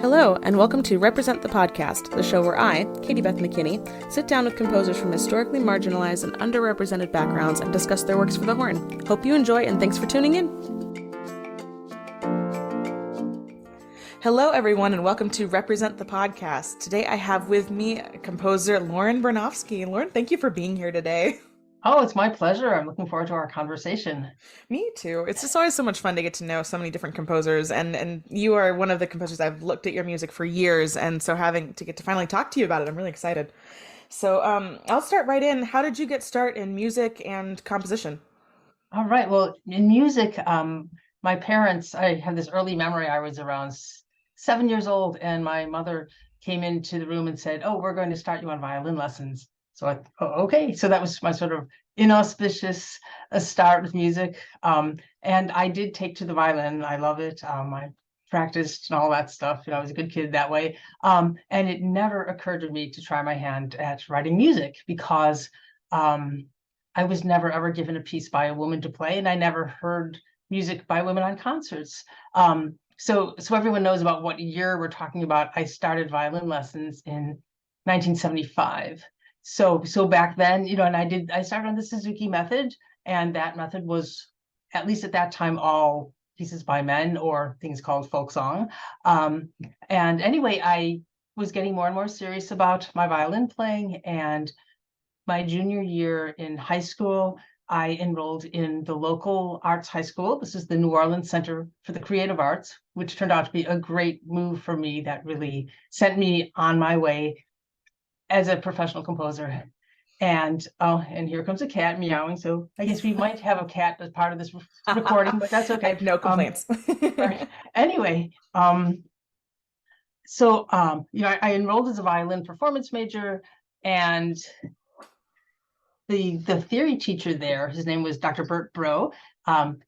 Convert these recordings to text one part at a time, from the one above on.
Hello, and welcome to Represent the Podcast, the show where I, Katie Beth McKinney, sit down with composers from historically marginalized and underrepresented backgrounds and discuss their works for the horn. Hope you enjoy, and thanks for tuning in. Hello, everyone, and welcome to Represent the Podcast. Today I have with me composer Lauren Bernofsky. Lauren, thank you for being here today. Oh, it's my pleasure. I'm looking forward to our conversation. Me too. It's just always so much fun to get to know so many different composers, and you are one of the composers. I've looked at your music for years, and so having to get to finally talk to you about it, I'm really excited. So I'll start right in. How did you get started in music and composition? All right. Well, in music, my parents, I have this early memory. I was around 7 years old, and my mother came into the room and said, "Oh, we're going to start you on violin lessons." So okay. So that was my sort of inauspicious start with music. And I did take to the violin. I love it. I practiced and all that stuff. I was a good kid that way. And it never occurred to me to try my hand at writing music because I was never ever given a piece by a woman to play, and I never heard music by women on concerts. So everyone knows about what year we're talking about. I started violin lessons in 1975. So back then, and I started on the Suzuki method, and that method was, at least at that time, all pieces by men or things called folk song. And anyway, I was getting more and more serious about my violin playing, and my junior year in high school, I enrolled in the local arts high school. This is the New Orleans Center for the Creative Arts, which turned out to be a great move for me that really sent me on my way as a professional composer. And here comes a cat meowing. So I guess we might have a cat as part of this recording, but that's okay. I have no complaints. Anyway, I enrolled as a violin performance major, and the theory teacher there, his name was Dr. Bert Bro.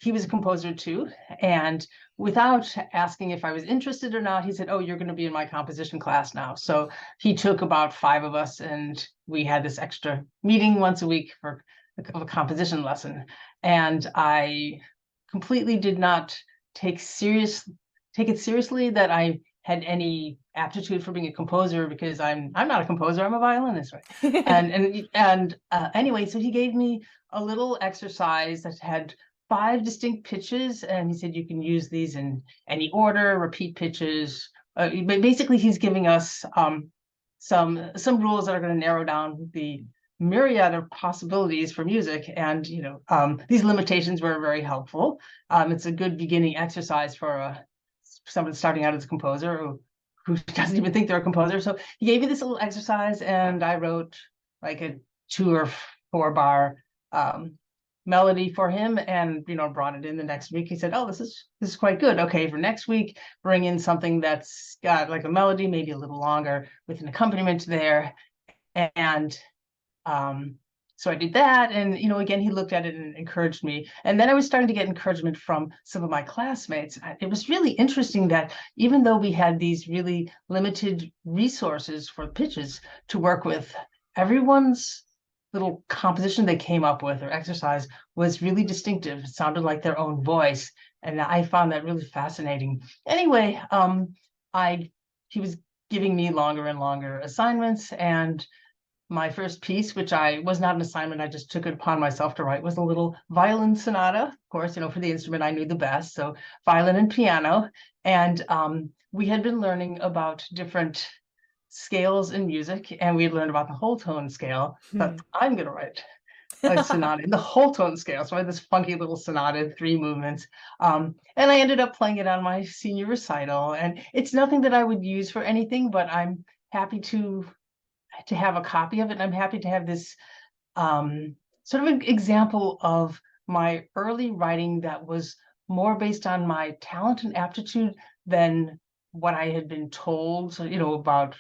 He was a composer too, and without asking if I was interested or not, he said, "Oh, you're going to be in my composition class now." So he took about 5 of us, and we had this extra meeting once a week for a composition lesson. And I completely did not take it seriously that I had any aptitude for being a composer, because I'm not a composer, I'm a violinist, right? Anyway, so he gave me a little exercise that had 5 distinct pitches, and he said you can use these in any order, repeat pitches. Basically, he's giving us some rules that are going to narrow down the myriad of possibilities for music, and these limitations were very helpful. It's a good beginning exercise for someone starting out as a composer who doesn't even think they're a composer. So he gave me this little exercise, and I wrote like a 2 or 4 bar melody for him, and brought it in the next week. He said, "Oh, this is quite good. Okay, for next week, bring in something that's got like a melody, maybe a little longer, with an accompaniment there." And so I did that, and again, he looked at it and encouraged me. And then I was starting to get encouragement from some of my classmates. It was really interesting that even though we had these really limited resources for pitches to work with, everyone's little composition they came up with or exercise was really distinctive. It sounded like their own voice, and I found that really fascinating. Anyway, he was giving me longer and longer assignments, and my first piece, which was not an assignment, I just took it upon myself to write, was a little violin sonata. Of course, for the instrument I knew the best, so violin and piano. And we had been learning about different scales in music, and we had learned about the whole tone scale. But I'm going to write a sonata in the whole tone scale. So I had this funky little sonata, 3 movements. And I ended up playing it on my senior recital. And it's nothing that I would use for anything, but I'm happy to have a copy of it. And I'm happy to have this sort of an example of my early writing that was more based on my talent and aptitude than what I had been told, about,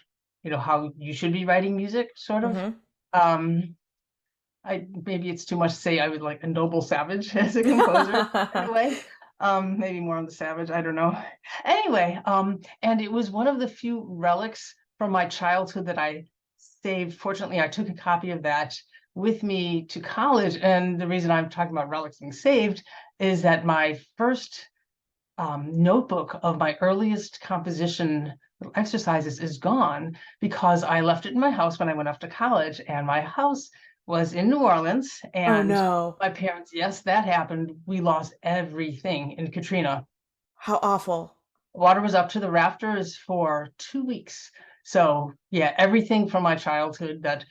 how you should be writing music, sort of. Mm-hmm. Maybe it's too much to say I was like a noble savage as a composer in a way. Maybe more on the savage, I don't know. Anyway, and it was one of the few relics from my childhood that I saved. Fortunately, I took a copy of that with me to college. And the reason I'm talking about relics being saved is that my first notebook of my earliest composition exercises is gone because I left it in my house when I went off to college, and my house was in New Orleans, Oh and no. my parents, yes, that happened. We lost everything in Katrina. How awful. Water was up to the rafters for 2 weeks. So yeah, everything from my childhood that,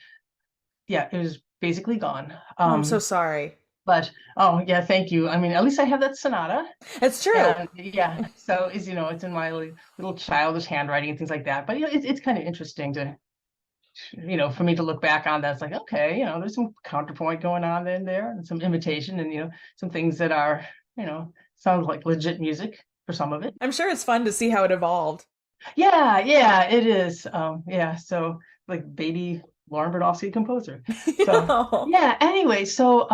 yeah, it was basically gone. Oh, I'm so sorry. But oh yeah, thank you. I mean, at least I have that sonata. It's true. And yeah, so is, it's in my little childish handwriting and things like that. But it's kind of interesting to, for me to look back on that. It's like, okay, there's some counterpoint going on in there and some imitation and, some things that are, sounds like legit music for some of it. I'm sure it's fun to see how it evolved. Yeah, yeah, it is. Yeah, so like baby Lauren Bernofsky composer. So Oh. yeah, anyway, so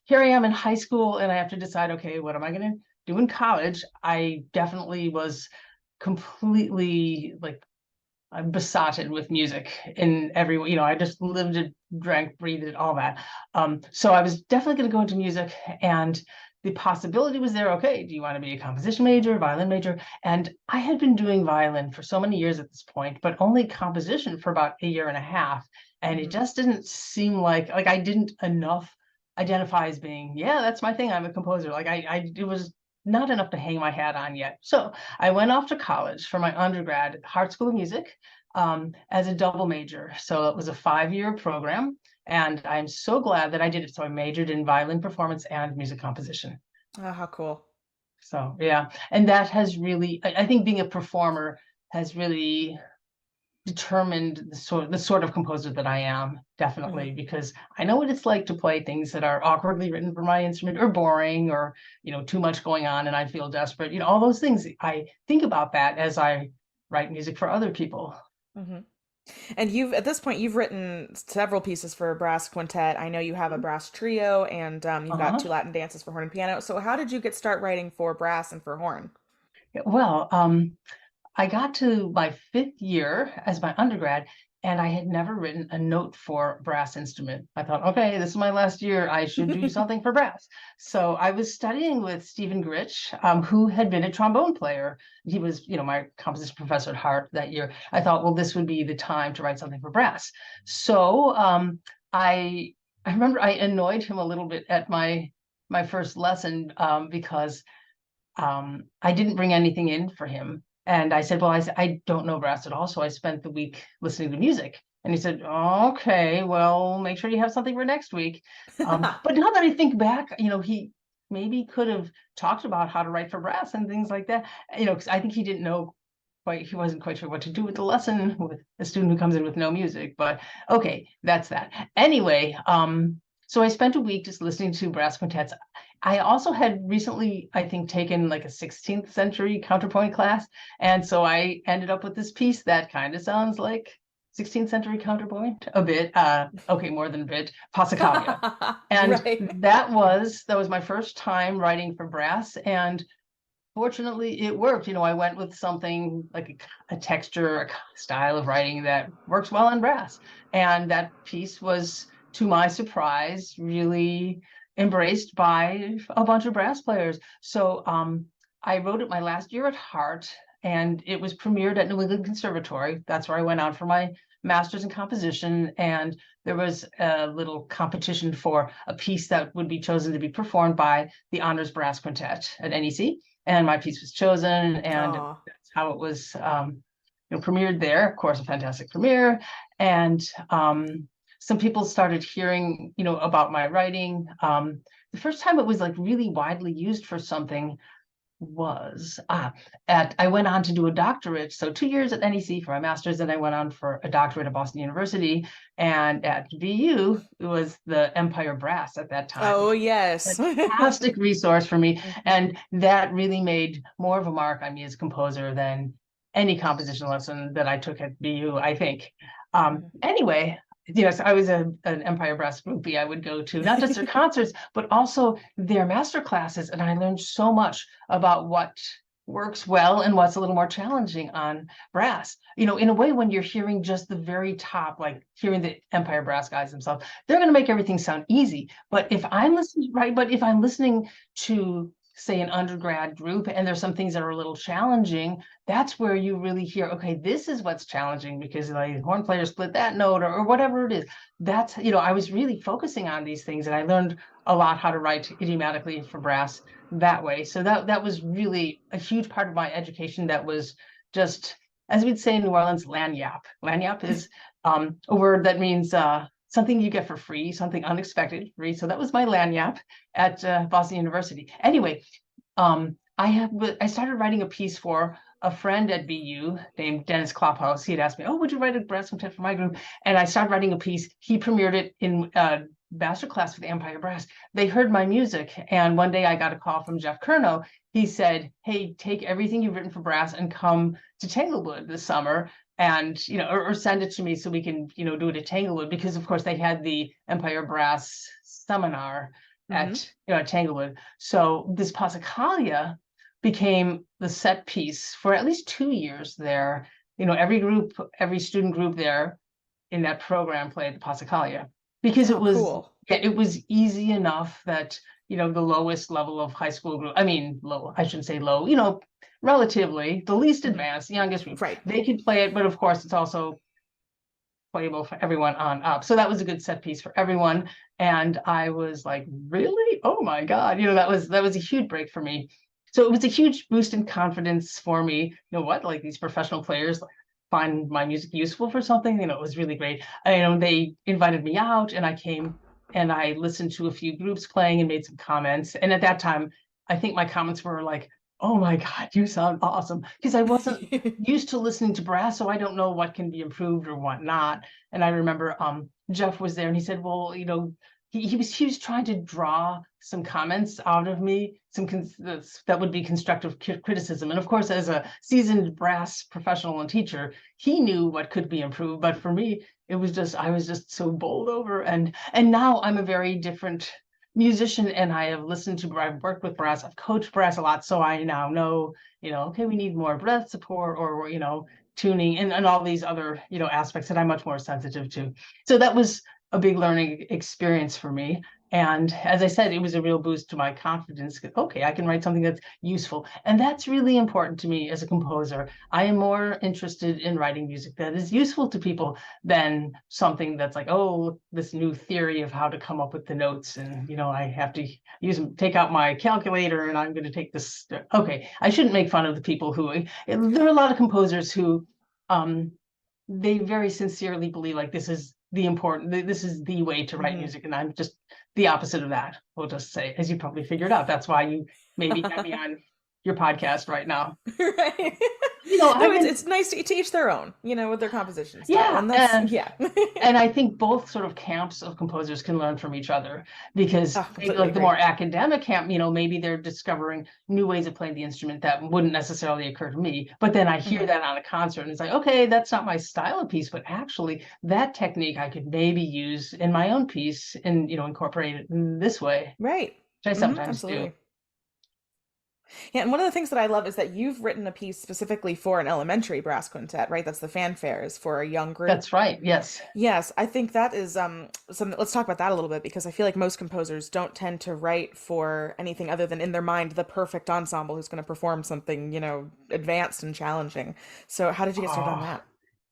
here I am in high school and I have to decide, okay, what am I gonna do in college? I definitely was completely like I'm besotted with music in every way. I just lived it, drank, breathed it, all that. So I was definitely going to go into music, and the possibility was there. Okay, do you want to be a composition major, violin major? And I had been doing violin for so many years at this point, but only composition for about a year and a half. And it Mhm. just didn't seem like I didn't enough identify as being, yeah, that's my thing. I'm a composer. It was not enough to hang my hat on yet. So I went off to college for my undergrad at Hart School of Music as a double major. So it was a 5-year program, and I'm so glad that I did it. So I majored in violin performance and music composition. Oh, how cool. So yeah, and that has really, I think being a performer has really determined the sort of composer that I am, Mhm. definitely, because I know what it's like to play things that are awkwardly written for my instrument or boring or, too much going on and I feel desperate. All those things. I think about that as I write music for other people. Mhm. And at this point, you've written several pieces for a brass quintet. I know you have a brass trio, and you've got two Uh-huh. Latin dances for horn and piano. So, how did you get start writing for brass and for horn? Well, I got to my 5th year as my undergrad, and I had never written a note for brass instrument. I thought, okay, this is my last year. I should do something for brass. So I was studying with Stephen Gritch, who had been a trombone player. He was, my composition professor at Hart that year. I thought, well, this would be the time to write something for brass. So I I remember I annoyed him a little bit at my first lesson because I didn't bring anything in for him. And I said, well, I don't know brass at all. So I spent the week listening to music. And he said, okay, well, make sure you have something for next week. But now that I think back, he maybe could have talked about how to write for brass and things like that. Because I think he didn't know quite, he wasn't quite sure what to do with the lesson with a student who comes in with no music. But okay, that's that. Anyway, so I spent a week just listening to brass quintets. I also had recently, I think, taken like a 16th century counterpoint class. And so I ended up with this piece that kind of sounds like 16th century counterpoint a bit. Okay, more than a bit, Passacaglia. And Right. that was my first time writing for brass. And fortunately, it worked. I went with something like a texture, a style of writing that works well on brass. And that piece was, to my surprise, really embraced by a bunch of brass players. So I wrote it my last year at Hart, and it was premiered at New England Conservatory. That's where I went on for my master's in composition. And there was a little competition for a piece that would be chosen to be performed by the Honors Brass Quintet at NEC, and my piece was chosen, and Aw. that's how it was premiered there. Of course, a fantastic premiere, and some people started hearing about my writing. The first time it was like really widely used for something was I went on to do a doctorate, so 2 years at NEC for my master's, and I went on for a doctorate at Boston University, and at BU it was the Empire Brass at that time. Oh, yes. Fantastic resource for me, Mhm. and that really made more of a mark on me as a composer than any composition lesson that I took at BU, I think. Anyway, so I was an Empire Brass groupie. I would go to not just their concerts, but also their master classes, and I learned so much about what works well and what's a little more challenging on brass. In a way, when you're hearing just the very top, like hearing the Empire Brass guys themselves, they're going to make everything sound easy. But if I'm listening to say, an undergrad group, and there's some things that are a little challenging, that's where you really hear, okay, this is what's challenging because like the horn player split that note, or whatever it is. That's, I was really focusing on these things, and I learned a lot how to write idiomatically for brass that way. So that was really a huge part of my education. That was just, as we'd say in New Orleans, lagniappe. Lagniappe is a word that means something you get for free, something unexpected free. So that was my lagniappe at Boston University. Anyway, I started writing a piece for a friend at BU named Dennis Klophaus. He had asked me, "Oh, would you write a brass quintet for my group?" And I started writing a piece. He premiered it in master class with the Empire Brass. They heard my music, and one day I got a call from Jeff Kerno. He said, "Hey, take everything you've written for brass and come to Tanglewood this summer, and or send it to me so we can do it at Tanglewood," because of course they had the Empire Brass seminar at Tanglewood. So this Passacaglia became the set piece for at least 2 years there. Every student group there in that program played the Passacaglia, because Oh, cool. it was easy enough that the lowest level of high school group, I mean low, I shouldn't say low, relatively the least advanced, the youngest group, Right. they could play it, but of course it's also playable for everyone on up. So that was a good set piece for everyone. And I was like, really? Oh my God. That was a huge break for me. So it was a huge boost in confidence for me. What, like these professional players find my music useful for something, it was really great. They invited me out, and I came and I listened to a few groups playing and made some comments. And at that time, I think my comments were like, "Oh my God, you sound awesome." Because I wasn't used to listening to brass, so I don't know what can be improved or what not. And I remember Jeff was there, and he said, "Well, he was trying to draw some comments out of me, that would be constructive criticism." And of course, as a seasoned brass professional and teacher, he knew what could be improved. But for me, I was just so bowled over. And now I'm a very different musician, and I've worked with brass, I've coached brass a lot, so I now know, okay, we need more breath support, or tuning, and all these other aspects that I'm much more sensitive to. So that was a big learning experience for me. And as I said, it was a real boost to my confidence. Okay, I can write something that's useful. And that's really important to me as a composer. I am more interested in writing music that is useful to people than something that's like, oh, this new theory of how to come up with the notes. And, I have to take out my calculator, and I'm going to take this. Okay, I shouldn't make fun of the people there are a lot of composers who, they very sincerely believe like this is the way to write music, and I'm just the opposite of that. We'll just say, as you probably figured out, that's why you maybe have me on your podcast right now. Right. No, it's nice to each their own, with their composition style. Yeah, And that's yeah. and I think both sort of camps of composers can learn from each other, because Completely like the agree. more academic camp, maybe they're discovering new ways of playing the instrument that wouldn't necessarily occur to me. But then I hear that on a concert, and it's like, okay, that's not my style of piece, but actually that technique I could maybe use in my own piece and incorporate it in this way, Right. which I sometimes do. Absolutely. Yeah, and one of the things that I love is that you've written a piece specifically for an elementary brass quintet, right? That's the fanfares for a young group. That's right. Yes. Yes, I think that is something. Let's talk about that a little bit, because I feel like most composers don't tend to write for anything other than in their mind the perfect ensemble who's going to perform something, advanced and challenging. So how did you get started on Oh, that?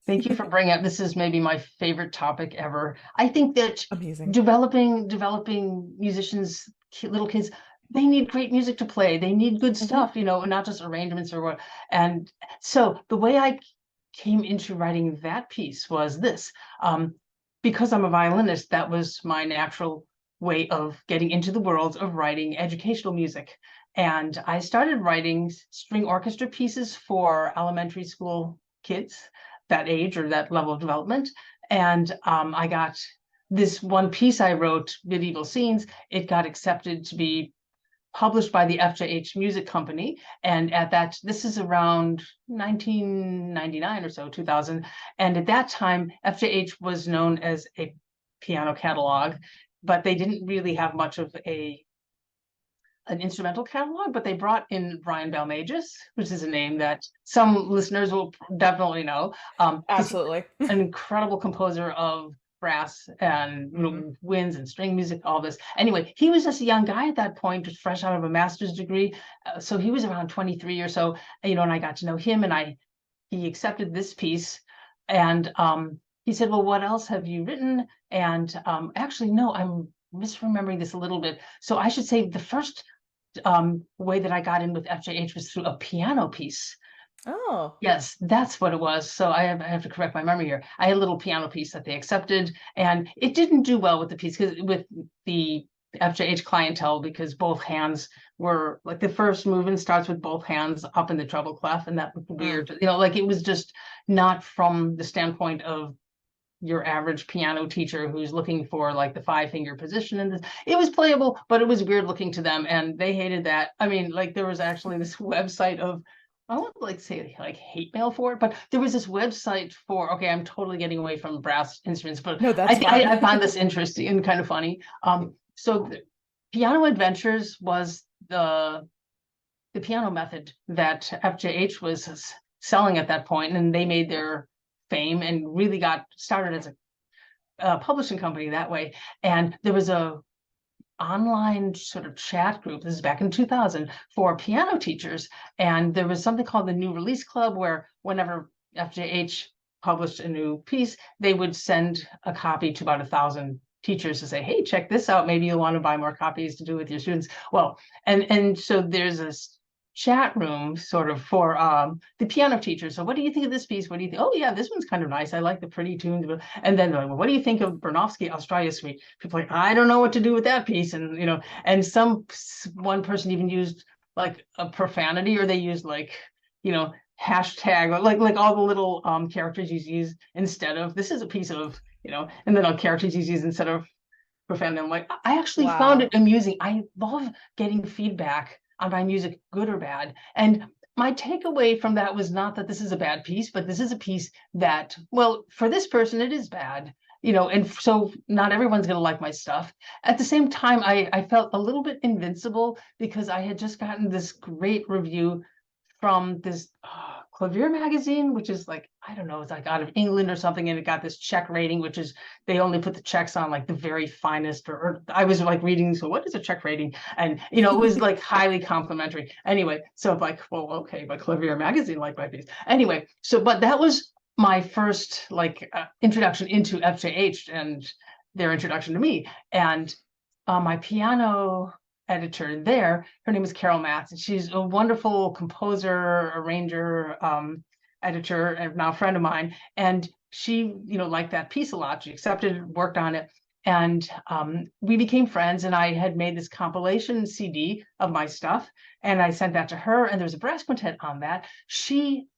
thank you for bringing up. This is maybe my favorite topic ever. I think that Amazing. developing musicians, little kids, they need great music to play. They need good stuff, and not just arrangements or what. And so the way I came into writing that piece was this. Because I'm a violinist, that was my natural way of getting into the world of writing educational music. And I started writing string orchestra pieces for elementary school kids that age or that level of development. And I got this one piece I wrote, Medieval Scenes. It got accepted to be published by the FJH Music Company. And this is around 1999 or so, 2000. And at that time, FJH was known as a piano catalog, but they didn't really have much of an instrumental catalog. But they brought in Brian Balmages, which is a name that some listeners will definitely know. He's Absolutely. an incredible composer of brass and Hmm. winds and string music, all this. Anyway, he was just a young guy at that point, just fresh out of a master's degree. So he was around 23 or so, and I got to know him, and he accepted this piece, and he said, well, what else have you written? And actually, no, I'm misremembering this a little bit. So I should say the first way that I got in with FJH was through a piano piece. Oh. Yes, that's what it was. So I have to correct my memory here. I had a little piano piece that they accepted, and it didn't do well with the piece because with the FJH clientele, because both hands were like the first movement starts with both hands up in the treble clef, and that looked Mm. weird. Like it was just not from the standpoint of your average piano teacher who's looking for like the 5-finger position in this. It was playable, but it was weird looking to them, and they hated that. I mean, like there was actually this website of, I won't like say like hate mail for it, but there was this website for, okay, I'm totally getting away from brass instruments, but No, I that's think fine. I found this interesting and kind of funny. So the Piano Adventures was the piano method that FJH was selling at that point, and they made their fame and really got started as a publishing company that way. And there was a online sort of chat group, this is back in 2000, for piano teachers, and there was something called the New Release Club, where whenever FJH published a new piece, they would send a copy to about 1,000 teachers to say, hey, check this out, maybe you'll want to buy more copies to do with your students. Well, and so there's this chat room sort of for the piano teachers. So what do you think of this piece? What do you think? Oh yeah, this one's kind of nice, I like the pretty tunes. And then they're like, well, what do you think of Bernofsky Australia Suite? People are like, I don't know what to do with that piece. And and one person even used like a profanity, or they used like hashtag, like all the little characters you use instead of, this is a piece of, and then all characters you use instead of profound. I'm like, I actually found Wow. it amusing. I love getting feedback on my music, good or bad. And my takeaway from that was not that this is a bad piece, but this is a piece that, well, for this person, it is bad. And so not everyone's going to like my stuff. At the same time, I felt a little bit invincible because I had just gotten this great review from this Clavier magazine, which is like, I don't know, it's like out of England or something, and it got this check rating, which is, they only put the checks on like the very finest, or I was like reading, so what is a check rating? And it was like highly complimentary. Anyway, so I'm like, well, okay, but Clavier magazine liked my piece. Anyway, so but that was my first like introduction into FJH and their introduction to me. And my piano editor there, her name is Carol Matz, and she's a wonderful composer, arranger, editor, and now a friend of mine. And she, liked that piece a lot. She accepted it, worked on it, and we became friends. And I had made this compilation CD of my stuff, and I sent that to her. And there was a brass quintet on that. She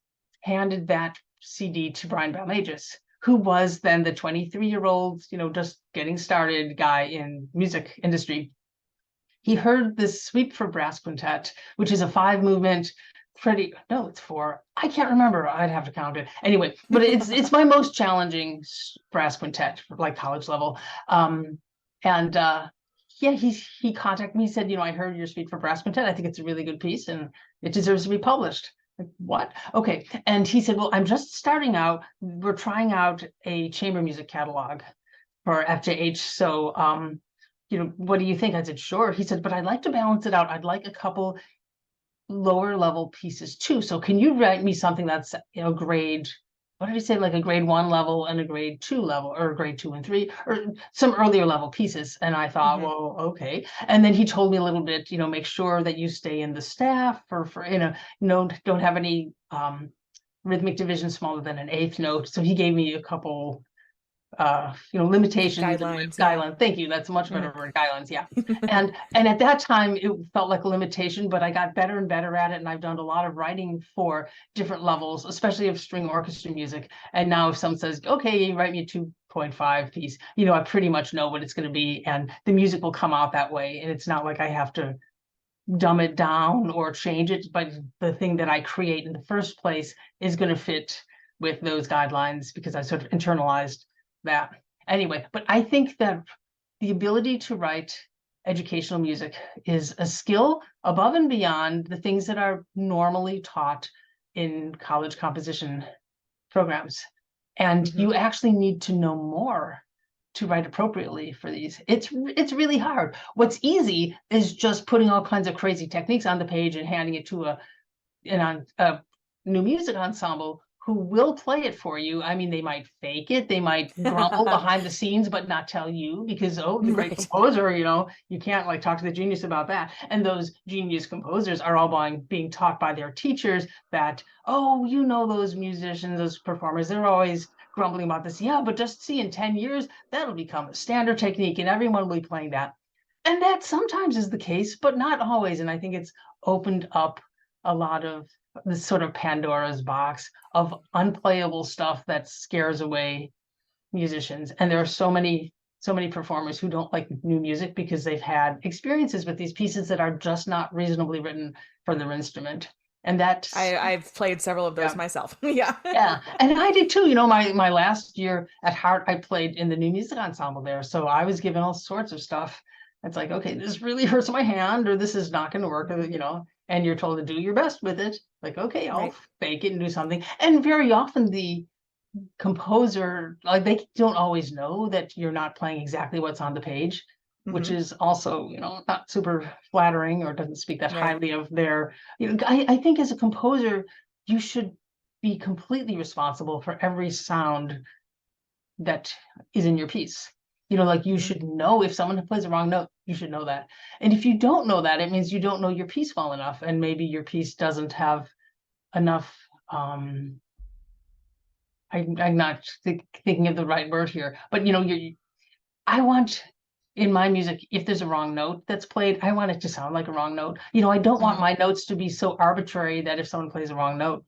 handed that CD to Brian Balmages, who was then the 23-year-old, just getting started guy in music industry. He heard this suite for brass quintet, which is a 5-movement, no, it's 4. I can't remember. I'd have to count it. Anyway, but it's my most challenging brass quintet for like college level. And yeah, he contacted me, he said, I heard your suite for brass quintet. I think it's a really good piece and it deserves to be published. Like, what? Okay. And he said, well, I'm just starting out. We're trying out a chamber music catalog for FJH. So what do you think? I said, sure. He said, but I'd like to balance it out. I'd like a couple lower level pieces too. So can you write me something that's, grade, what did he say? Like a grade 1 level and a grade 2 level, or grade 2 and 3, or some earlier level pieces. And I thought, Hmm. well, okay. And then he told me a little bit, make sure that you stay in the staff for no, don't have any rhythmic division smaller than an eighth note. So he gave me a couple limitations and Guidelines, yeah. guidelines. Thank you. That's a much Hmm. better word, guidelines. Yeah. And at that time it felt like a limitation, but I got better and better at it. And I've done a lot of writing for different levels, especially of string orchestra music. And now if someone says, okay, you write me a 2.5 piece, I pretty much know what it's going to be. And the music will come out that way. And it's not like I have to dumb it down or change it, but the thing that I create in the first place is going to fit with those guidelines because I sort of internalized that. Anyway, but I think that the ability to write educational music is a skill above and beyond the things that are normally taught in college composition programs. And Hmm. you actually need to know more to write appropriately for these. It's really hard. What's easy is just putting all kinds of crazy techniques on the page and handing it to a new music ensemble who will play it for you. I mean, they might fake it, they might grumble behind the scenes, but not tell you because, oh, the great Right. composer, you can't like talk to the genius about that. And those genius composers are all being taught by their teachers that, oh, those musicians, those performers, they're always grumbling about this. Yeah, but just see, in 10 years, that'll become a standard technique and everyone will be playing that. And that sometimes is the case, but not always. And I think it's opened up a lot of this sort of Pandora's box of unplayable stuff that scares away musicians. And there are so many performers who don't like new music because they've had experiences with these pieces that are just not reasonably written for their instrument. And that's, I've played several of those yeah, myself. Yeah. yeah. And I did too. My last year at Hart, I played in the new music ensemble there. So I was given all sorts of stuff. It's like, okay, this really hurts my hand, or this is not going to work, and you're told to do your best with it. Like, okay, I'll Right. fake it and do something. And very often the composer, like, they don't always know that you're not playing exactly what's on the page, which Hmm. is also, not super flattering or doesn't speak that Right. highly of their, I think as a composer, you should be completely responsible for every sound that is in your piece. Like, you Hmm. should know if someone plays a wrong note, you should know that. And if you don't know that, it means you don't know your piece well enough, and maybe your piece doesn't have enough. I'm not thinking of the right word here, but I want, in my music, if there's a wrong note that's played, I want it to sound like a wrong note. I don't want Hmm. my notes to be so arbitrary that if someone plays a wrong note,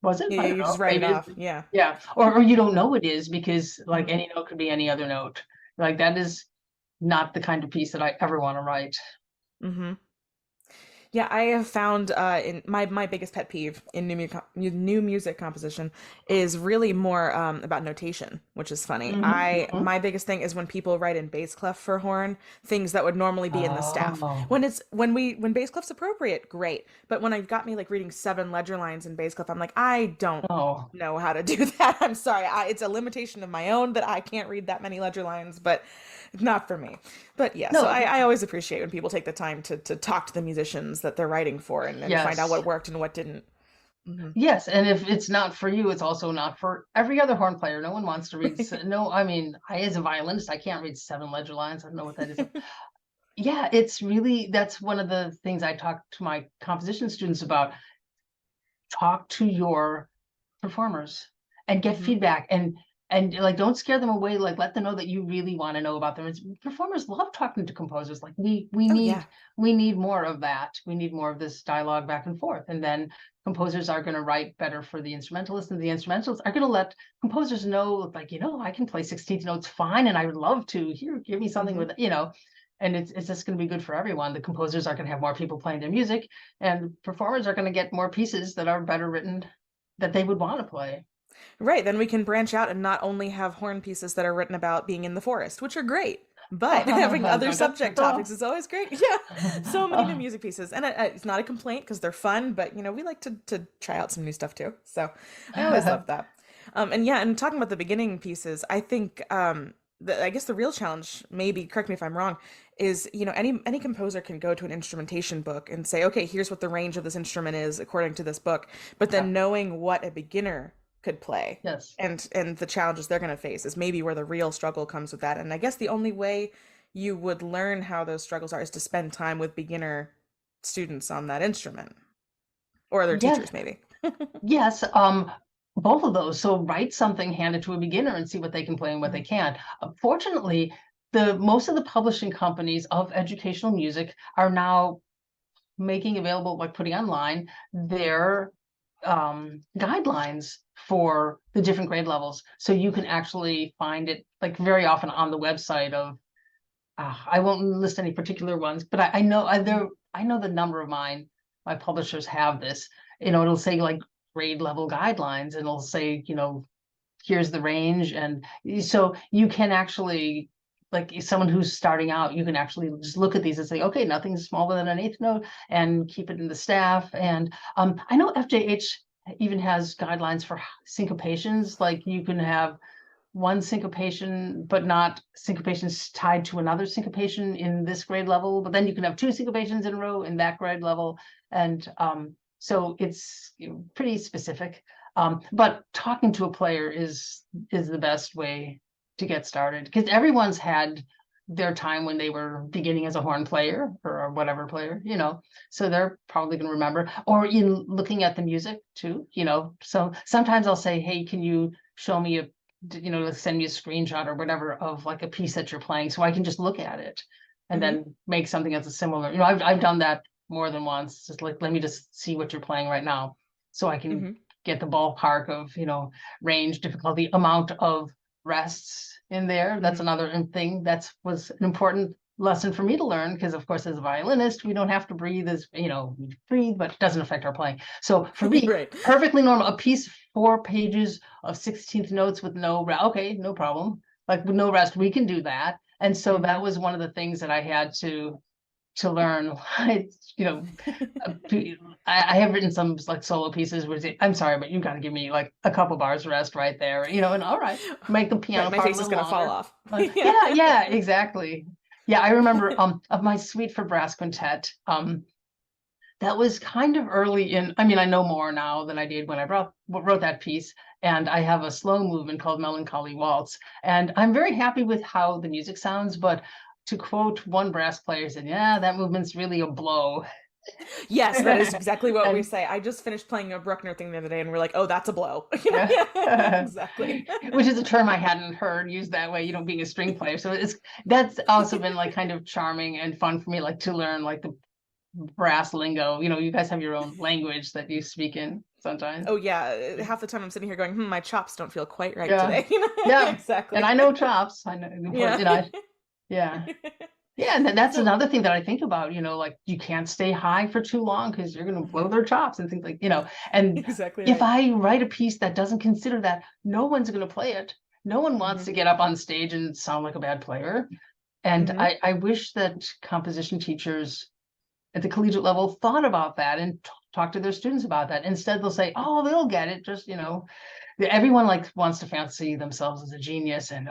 was it? I don't You know. just write it Maybe off. Yeah. yeah. Or you don't know it is because like Hmm. any note could be any other note. Like, that is not the kind of piece that I ever want to write. Hmm. Yeah, I have found in my biggest pet peeve in new music composition is really more about notation, which is funny. Hmm. My biggest thing is when people write in bass clef for horn, things that would normally be in the staff. Oh, When bass clef's appropriate, great. But when I've got me like reading seven ledger lines in bass clef, I'm like, I don't no. know how to do that. I'm sorry. It's a limitation of my own that I can't read that many ledger lines, but not for me. But yeah, so No, I always appreciate when people take the time to talk to the musicians that they're writing for and find out yes. what worked and what didn't. Hmm. Yes, and if it's not for you, it's also not for every other horn player. No one wants to read. No, I mean, I as a violinist, I can't read seven ledger lines. I don't know what that is. Yeah, that's one of the things I talk to my composition students about. Talk to your performers and get Hmm. feedback, and like, don't scare them away. Like, let them know that you really want to know about them. Performers love talking to composers. Like, Oh yeah. we need more of that. We need more of this dialogue back and forth, and then composers are going to write better for the instrumentalists, and the instrumentalists are going to let composers know, like, I can play 16th notes fine, and I would love to. Here, give me something Hmm. with, and it's just going to be good for everyone. The composers are going to have more people playing their music, and performers are going to get more pieces that are better written, that they would want to play. Right, then we can branch out and not only have horn pieces that are written about being in the forest, which are great, but having other subject topics is always great. Yeah, so many new music pieces, and it's not a complaint because they're fun. But we like to try out some new stuff too. So I always love that. And yeah, and talking about the beginning pieces, I think I guess the real challenge, maybe correct me if I'm wrong, is any composer can go to an instrumentation book and say, okay, here's what the range of this instrument is according to this book, but Yeah. then knowing what a beginner could play Yes. and the challenges they're going to face is maybe where the real struggle comes with that. And I guess the only way you would learn how those struggles are is to spend time with beginner students on that instrument or their Yes. teachers maybe. Yes. Both of those. So write something, hand it to a beginner, and see what they can play and what they Mhm. can't. Fortunately, the most of the publishing companies of educational music are now making available, like putting online, their guidelines for the different grade levels. So you can actually find it, like, very often on the website of, I won't list any particular ones, but I know Mhm. I know the number of my publishers have this. It'll say like grade level guidelines, and it'll say, here's the range, and so you can actually, like, someone who's starting out, you can actually just look at these and say, okay, nothing's smaller than an eighth note, and keep it in the staff. And I know FJH even has guidelines for syncopations. Like, you can have one syncopation, but not syncopations tied to another syncopation in this grade level. But then you can have two syncopations in a row in that grade level. And so it's pretty specific. But talking to a player is the best way to get started, because everyone's had their time when they were beginning as a horn player or whatever player, so they're probably going to remember, or in looking at the music too, so sometimes I'll say, hey, can you show me send me a screenshot or whatever of like a piece that you're playing, so I can just look at it and Hmm. then make something that's a similar, I've done that more than once, just like, let me just see what you're playing right now, so I can Hmm. get the ballpark of, range, difficulty, amount of rests in there. That's Hmm. another thing that was an important lesson for me to learn, because of course as a violinist we don't have to breathe, as we breathe, but it doesn't affect our playing. So for me, Right. perfectly normal, a piece 4 pages of 16th notes with no rest, okay, no problem, like with no rest, we can do that. And so that Hmm. was one of the things that I had to learn. you know I have written some like solo pieces where I'm sorry, but you got to give me like a couple bars rest right there, and all right, make the Right. piano My part a face is little gonna fall longer. off. Yeah. Yeah, yeah, exactly. Yeah, I remember of my suite for brass quintet. That was kind of early in, I mean, I know more now than I did when I wrote that piece. And I have a slow movement called Melancholy Waltz. And I'm very happy with how the music sounds, but to quote one brass player said, yeah, that movement's really a blow. Yes, that is exactly what we And say. I just finished playing a Bruckner thing the other day, and we're like, "Oh, that's a blow." yeah, Yeah, exactly. which is a term I hadn't heard used that way, being a string player. So that's also been like kind of charming and fun for me, like to learn like the brass lingo. You guys have your own language that you speak in sometimes. Oh yeah, half the time I'm sitting here going, "My chops don't feel quite right Yeah. today." Yeah. And I Exactly. know chops. I know important, Yeah. yeah. Yeah, and that's So, another thing that I think about, like you can't stay high for too long because you're gonna blow mhm, their chops and things like, and exactly if right. I write a piece that doesn't consider that, no one's gonna play it. No one wants Hmm. to get up on stage and sound like a bad player. And Hmm. I wish that composition teachers at the collegiate level thought about that and talk to their students about that. Instead, they'll say, oh, they'll get it, just, everyone like wants to fancy themselves as a genius, and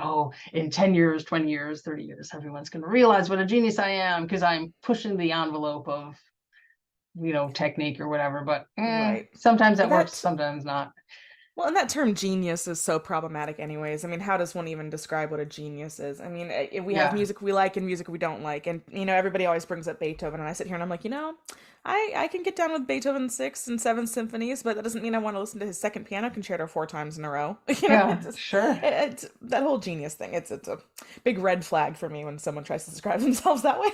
in 10 years, 20 years, 30 years, everyone's going to realize what a genius I am because I'm pushing the envelope of technique or whatever. But Right. sometimes that works, That sometimes not. Well, and that term genius is so problematic, anyways. I mean, how does one even describe what a genius is? I mean, we have Yeah. music we like and music we don't like, and everybody always brings up Beethoven, and I sit here and I'm like, I can get down with Beethoven's sixth and seventh symphonies, but that doesn't mean I want to listen to his second piano concerto 4 times in a row. Yeah, sure. It's that whole genius thing. It's a big red flag for me when someone tries to describe themselves that way.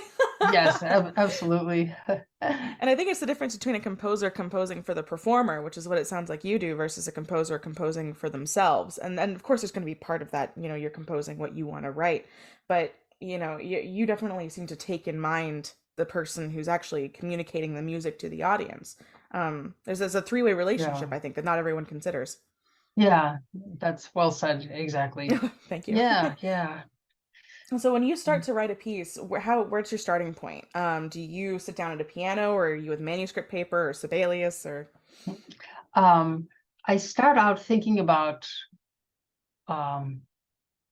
Yes, absolutely. And I think it's the difference between a composer composing for the performer, which is what it sounds like you do, versus a composer composing for themselves. And of course, there's going to be part of that, you're composing what you want to write. But, you definitely seem to take in mind the person who's actually communicating the music to the audience. There's a three-way relationship, Yeah. I think, that not everyone considers. Yeah, that's well said. Exactly. Thank you. Yeah, yeah. So when you start to write a piece, where's your starting point? Do you sit down at a piano, or are you with manuscript paper or Sibelius or? Um, I start out thinking about um,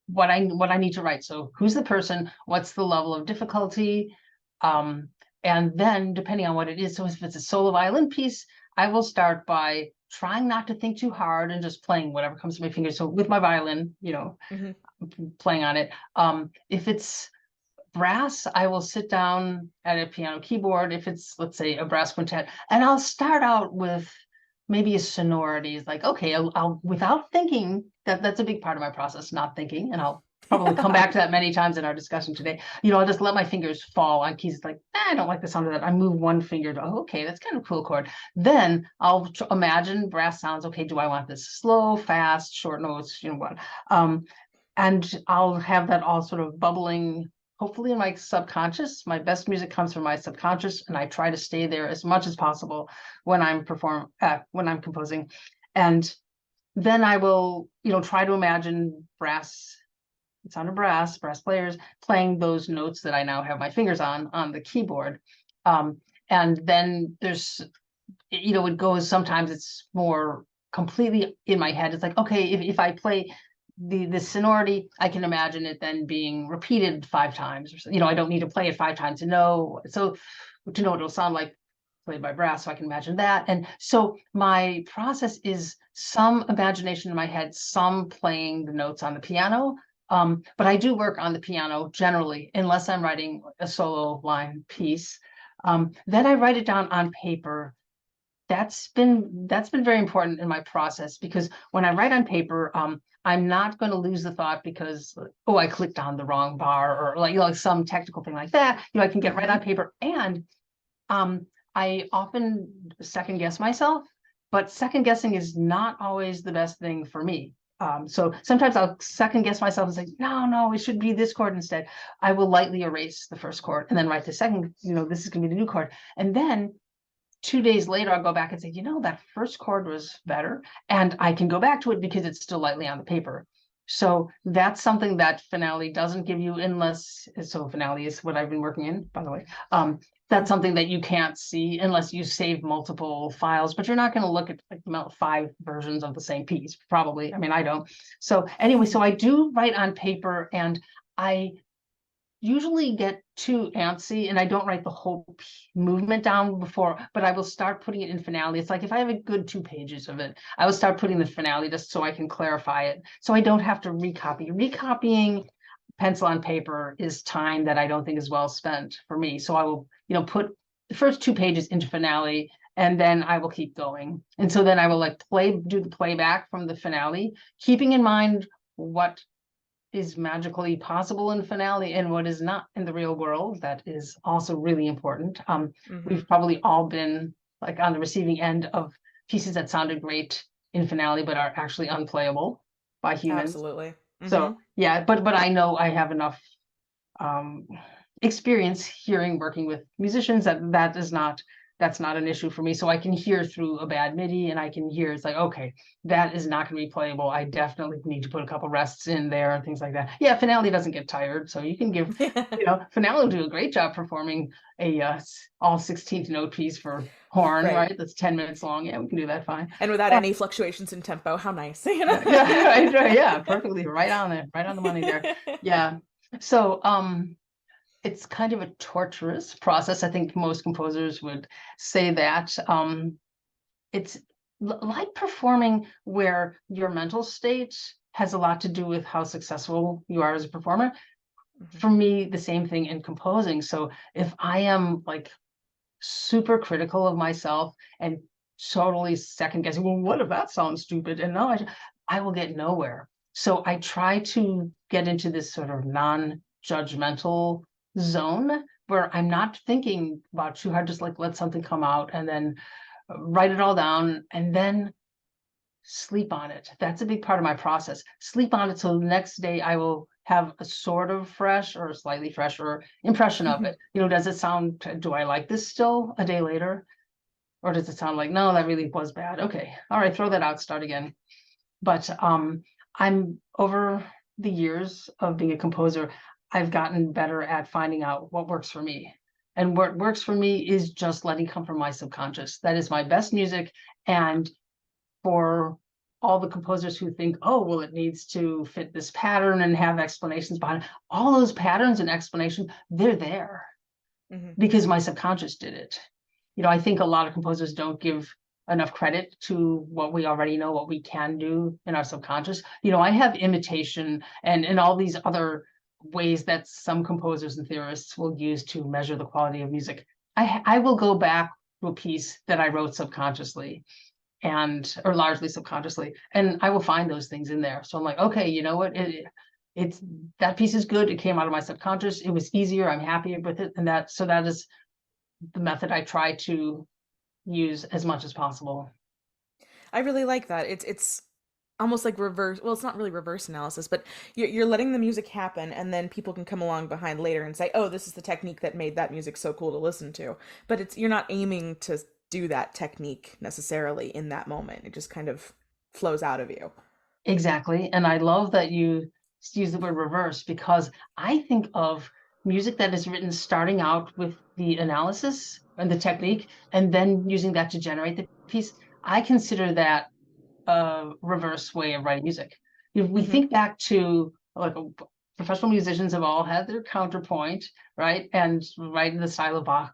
what I need to write. So who's the person? What's the level of difficulty? Um, and then depending on what it is, so if it's a solo violin piece, I will start by trying not to think too hard and just playing whatever comes to my fingers. So with my violin, Mhm. playing on it. If it's brass, I will sit down at a piano keyboard. If it's, let's say, a brass quintet, and I'll start out with maybe a sonority. It's like, okay, I'll without thinking, that's a big part of my process, not thinking, and I'll probably come back to that many times in our discussion today. I'll just let my fingers fall on keys. It's like, I don't like the sound of that. I move one finger to, okay, that's kind of a cool chord. Then I'll imagine brass sounds. Okay, do I want this slow, fast, short notes? What? And I'll have that all sort of bubbling, hopefully in my subconscious. My best music comes from my subconscious, and I try to stay there as much as possible when when I'm composing. And then I will, try to imagine the sound of brass players playing those notes that I now have my fingers on the keyboard. And then there's, it goes, sometimes it's more completely in my head. It's like, okay, if I play the sonority, I can imagine it then being repeated 5 times. Or so. I don't need to play it 5 times to know. So to know what it'll sound like played by brass, so I can imagine that. And so my process is some imagination in my head, some playing the notes on the piano. But I do work on the piano generally, unless I'm writing a solo line piece. Then I write it down on paper. That's been very important in my process, because when I write on paper, I'm not going to lose the thought because, oh, I clicked on the wrong bar, or like some technical thing like that. I can get right on paper. And I often second guess myself, but second guessing is not always the best thing for me. So sometimes I'll second guess myself and say, no, it should be this chord instead. I will lightly erase the first chord and then write the second, this is going to be the new chord. And then 2 days later, I'll go back and say, that first chord was better. And I can go back to it because it's still lightly on the paper. So that's something that Finale doesn't give you, so Finale is what I've been working in, by the way. That's something that you can't see unless you save multiple files, but you're not going to look at like 5 versions of the same piece, probably. I mean, I don't. So anyway, so I do write on paper, and I usually get too antsy and I don't write the whole movement down before, but I will start putting it in Finale. It's like if I have a good 2 pages of it, I will start putting the Finale just so I can clarify it, so I don't have to recopy. Recopying pencil on paper is time that I don't think is well spent for me. So I will, put the first 2 pages into Finale, and then I will keep going. And so then I will do the playback from the Finale, keeping in mind what is magically possible in Finale and what is not in the real world. That is also really important. We've probably all been like on the receiving end of pieces that sounded great in Finale but are actually unplayable by humans. Absolutely. So yeah, but I know I have enough experience working with musicians that's not an issue for me. So I can hear through a bad MIDI, and I can hear it's like, okay, that is not going to be playable. I definitely need to put a couple rests in there and things like that. Yeah, Finale doesn't get tired, so you can give, Finale will do a great job performing a all 16th note piece for horn, right? That's 10 minutes long. Yeah, we can do that fine. And without any fluctuations in tempo. How nice. Yeah, right, yeah, perfectly right on there, right on the money there. Yeah. So it's kind of a torturous process. I think most composers would say that. It's like performing, where your mental state has a lot to do with how successful you are as a performer. For me, the same thing in composing. So if I am like super critical of myself and totally second guessing, well, what if that sounds stupid? And no, I will get nowhere. So I try to get into this sort of non-judgmental zone where I'm not thinking about too hard, just like let something come out and then write it all down and then sleep on it. That's a big part of my process. Sleep on it so the next day I will have a sort of fresh or slightly fresher impression of it. Does it sound, do I like this still a day later? Or does it sound like, no, that really was bad. Okay, all right, throw that out, start again. But I'm over the years of being a composer, I've gotten better at finding out what works for me. And what works for me is just letting come from my subconscious. That is my best music. And for all the composers who think, oh, well, it needs to fit this pattern and have explanations behind it, all those patterns and explanations, they're there because my subconscious did it. I think a lot of composers don't give enough credit to what we already know, what we can do in our subconscious. I have imitation and all these other ways that some composers and theorists will use to measure the quality of music. I will go back to a piece that I wrote subconsciously or largely subconsciously, and I will find those things in there. So I'm like, okay, you know what? It's that piece is good. It came out of my subconscious. It was easier. I'm happy with it. And that is the method I try to use as much as possible. I really like that. It's almost like reverse. Well, it's not really reverse analysis, but you're letting the music happen, and then people can come along behind later and say, "Oh, this is the technique that made that music so cool to listen to." But you're not aiming to do that technique necessarily in that moment. It just kind of flows out of you. Exactly, and I love that you use the word reverse, because I think of music that is written starting out with the analysis and the technique, and then using that to generate the piece. I consider that a reverse way of writing music. If we Hmm. think back to like professional musicians have all had their counterpoint, right? And right in the style of Bach.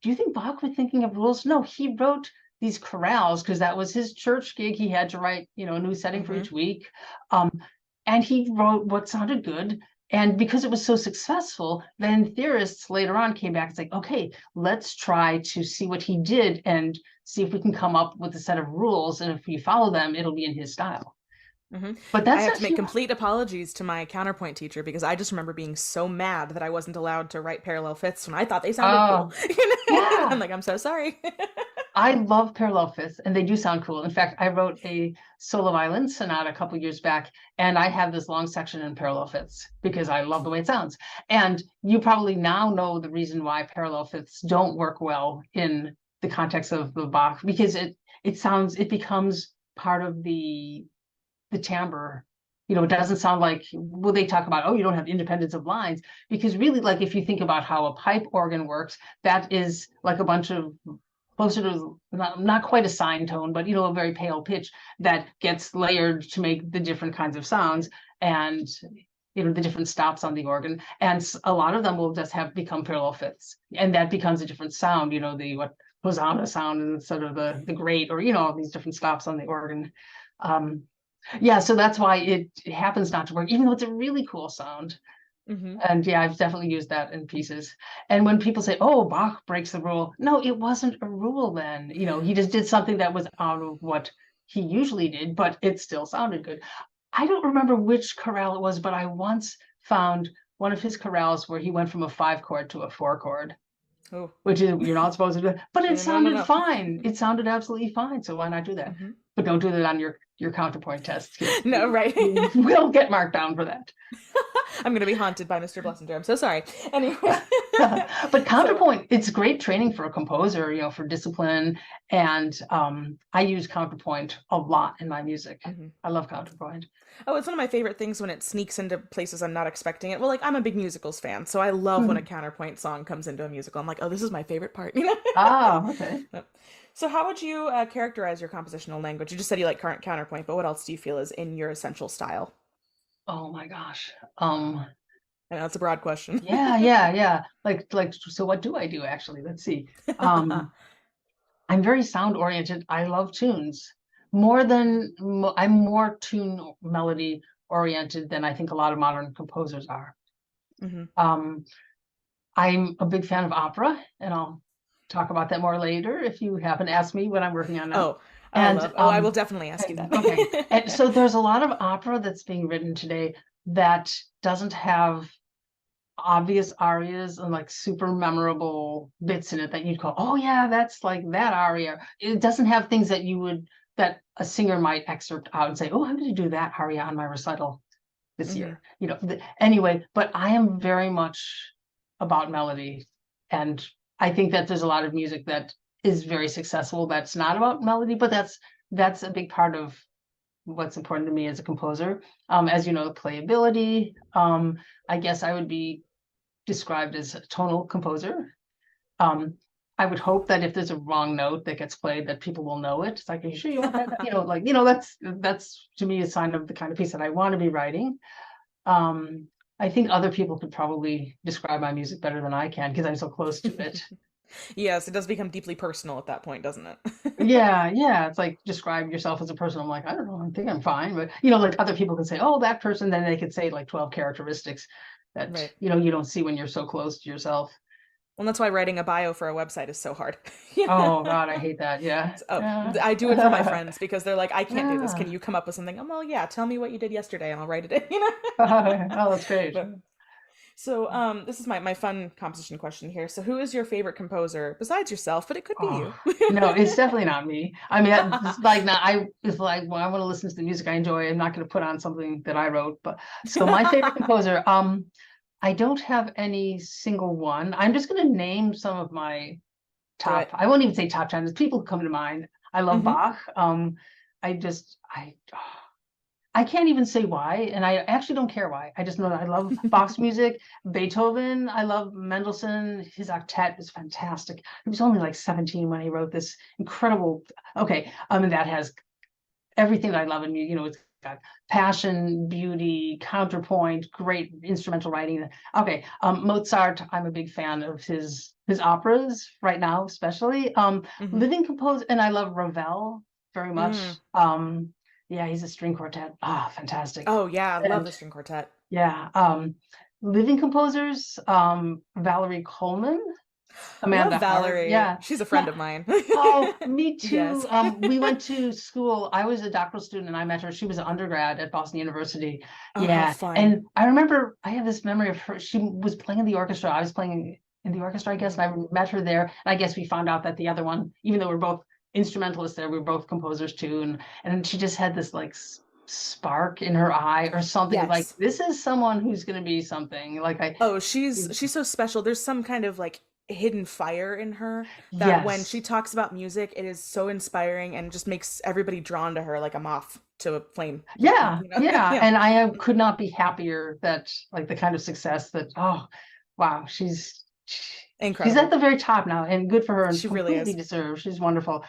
Do you think Bach was thinking of rules? No, he wrote these chorales because that was his church gig. He had to write, a new setting for Hmm. each week. Um, and he wrote what sounded good. And because it was so successful, then theorists later on came back and said, okay, let's try to see what he did and see if we can come up with a set of rules. And if we follow them, it'll be in his style. Hmm. But I that's have not to make he. complete apologies to my counterpoint teacher because I just remember being so mad that I wasn't allowed to write parallel fifths when I thought they sounded cool. Oh, I'm yeah. like, I'm so sorry. I love parallel fifths, and they do sound cool. In fact, I wrote a solo violin sonata a couple years back, and I have this long section in parallel fifths because I love the way it sounds. And you probably now know the reason why parallel fifths don't work well in the context of the Bach, because it becomes part of the timbre. It doesn't sound like, well, they talk about, oh, you don't have independence of lines, because really, like if you think about how a pipe organ works, that is like a bunch of closer to not quite a sine tone, but a very pale pitch that gets layered to make the different kinds of sounds and the different stops on the organ. And a lot of them will just have become parallel fifths, and that becomes a different sound. The what Hosanna sound instead of the great, or all these different stops on the organ. Um, yeah, so that's why it happens not to work, even though it's a really cool sound. Hmm. And yeah, I've definitely used that in pieces. And when people say, oh, Bach breaks the rule, no, it wasn't a rule then. He just did something that was out of what he usually did, but it still sounded good. I don't remember which chorale it was, but I once found one of his chorales where he went from a 5 chord to a 4 chord, Oh, which is you're not supposed to do, but it no, no, no, sounded no. fine. It sounded absolutely fine. So why not do that? Hmm. But don't do that on your counterpoint test because No, right. you will get marked down for that. I'm gonna be haunted by Mr. Blessinger. I'm so sorry. Anyway, But so counterpoint, it's great training for a composer, for discipline. And I use counterpoint a lot in my music. mhm. I love counterpoint. Oh, it's one of my favorite things when it sneaks into places I'm not expecting it. Well, like I'm a big musicals fan, so I love when a Mhm. counterpoint song comes into a musical. I'm like, oh, this is my favorite part, Ah, okay. So, how would you characterize your compositional language? You just said you like current counterpoint, but what else do you feel is in your essential style? Oh my gosh. I know it's a broad question. Yeah, yeah, yeah. Like, so what do I do actually? Let's see. Um, I'm very sound oriented. I love tunes I'm more tune melody oriented than I think a lot of modern composers are. Hmm. Um, I'm a big fan of opera, and I'll talk about that more later if you happen to ask me what I'm working on now. Oh, I And love. Oh, I will definitely ask you okay, and that. so there's a lot of opera that's being written today that doesn't have obvious arias and like super memorable bits in it that you'd call, oh yeah, that's like that aria. It doesn't have things that a singer might excerpt out and say, oh, I'm going to do that aria on my recital this Hmm. year. Anyway, but I am very much about melody. And I think that there's a lot of music that is very successful that's not about melody, but that's a big part of what's important to me as a composer. As you know, playability. I guess I would be described as a tonal composer. Um, I would hope that if there's a wrong note that gets played, that people will know it. It's like, are you sure you want that? That's to me a sign of the kind of piece that I want to be writing. Um, I think other people could probably describe my music better than I can because I'm so close to it. Yes, it does become deeply personal at that point, doesn't it? Yeah, yeah. It's like describe yourself as a person. I'm like, I don't know, I think I'm fine. But like other people can say, oh, that person, then they could say like 12 characteristics that Right. you don't see when you're so close to yourself. Well, that's why writing a bio for a website is so hard. Oh God, I hate that. Yeah. Oh, Yeah. I do it for my friends because they're like, I can't do this. Can Yeah. you come up with something? I'm well, yeah, tell me what you did yesterday and I'll write it in, Oh, that's great. But so this is my fun composition question here. So who is your favorite composer besides yourself, but it could be Oh you? no, it's definitely not me. I mean, it's like not. It's like when I want to listen to the music I enjoy, I'm not going to put on something that I wrote. But so my favorite composer, I don't have any single one. I'm just going to name some of my Do top. it. I won't even say top 10. There's people who come to mind. I love Hmm. Bach. I can't even say why, and I actually don't care why. I just know that I love Bach's music, Beethoven. I love Mendelssohn. His octet is fantastic. He was only like 17 when he wrote this incredible. Okay, and that has everything that I love in you. It's God, passion, beauty, counterpoint, great instrumental writing. Okay, Mozart, I'm a big fan of his operas right now, especially. Hmm. Living composer, and I love Ravel very much. Mm. Yeah, he's a string quartet. Ah, fantastic. Oh yeah, I love And the string quartet. yeah, living composers, Valerie Coleman, Love Amanda Hart. Valerie. Yeah, She's a friend yeah. of mine. Oh, me Yes. too. We went to school. I was a doctoral student and I met her. She was an undergrad at Boston University. Oh, how Yeah. fun. And I remember I have this memory of her. She was playing in the orchestra. I was playing in the orchestra, I guess, and I met her there. And I guess we found out that the other one, even though we're both instrumentalists there, we were both composers too. And she just had this like spark in her eye or something like Yes. this is someone who's gonna be something. Like Oh, she's so special. There's some kind of like hidden fire in her that when she yes. talks about music, it is so inspiring and just makes everybody drawn to her like a moth to a flame. Yeah, yeah. Yeah. And I could not be happier that like the kind of success that, oh, wow, she's at Incredible. the very top now and good for her and She really completely is. deserved. She's wonderful.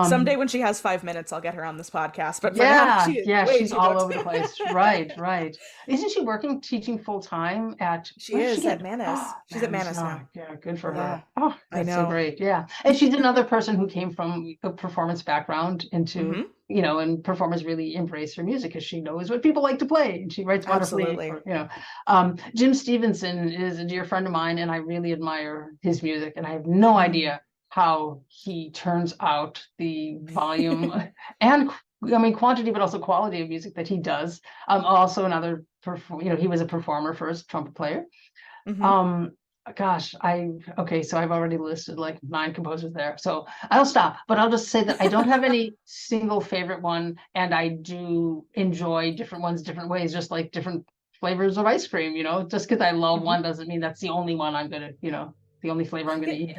Someday when she has 5 minutes, I'll get her on this podcast. But for now, Yeah, she is yeah, way she's too all booked. over the place. Right, right. Isn't she working teaching full time at She where did she is at get? Manus. Oh, She's at man, Manus oh, now. yeah, good for Yeah, her. Oh, I that's so know. great. Yeah. And she's another person who came from a performance background into, Hmm. and performers really embrace her music because she knows what people like to play and she writes wonderfully Absolutely. for. Jim Stevenson is a dear friend of mine and I really admire his music and I have no Mm. idea how he turns out the volume and I mean quantity, but also quality of music that he does. Also another he was a performer first, trumpet player. Hmm. Um, gosh, okay, so I've already listed like 9 composers there. So I'll stop, but I'll just say that I don't have any single favorite one, and I do enjoy different ones different ways, just like different flavors of ice cream, just because I love Hmm. one doesn't mean that's the only one I'm gonna, the only flavor I'm gonna eat.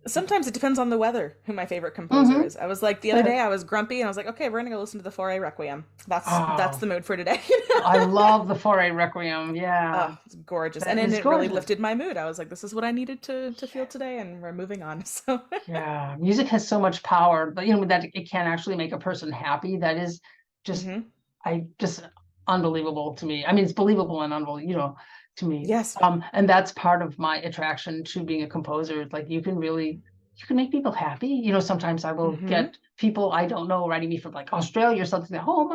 Sometimes it depends on the weather who my favorite composer Mm-hmm. is. I was like the other day I was grumpy and I was like, okay, we're gonna go listen to the Foray Requiem. That's Oh, the mood for today. I love the Foray Requiem. Oh, Yeah, it's gorgeous. And that then is it really gorgeous. lifted my mood. I was like, this is what I needed to feel today, and we're moving on. So Yeah, music has so much power, but that it can actually make a person happy. That is just, hmm. I just unbelievable to me. I mean, it's believable and unbelievable, to me. Yes. And that's part of my attraction to being a composer. It's like you can make people happy. Sometimes I will Hmm. get people I don't know writing me from like Australia or something. Oh,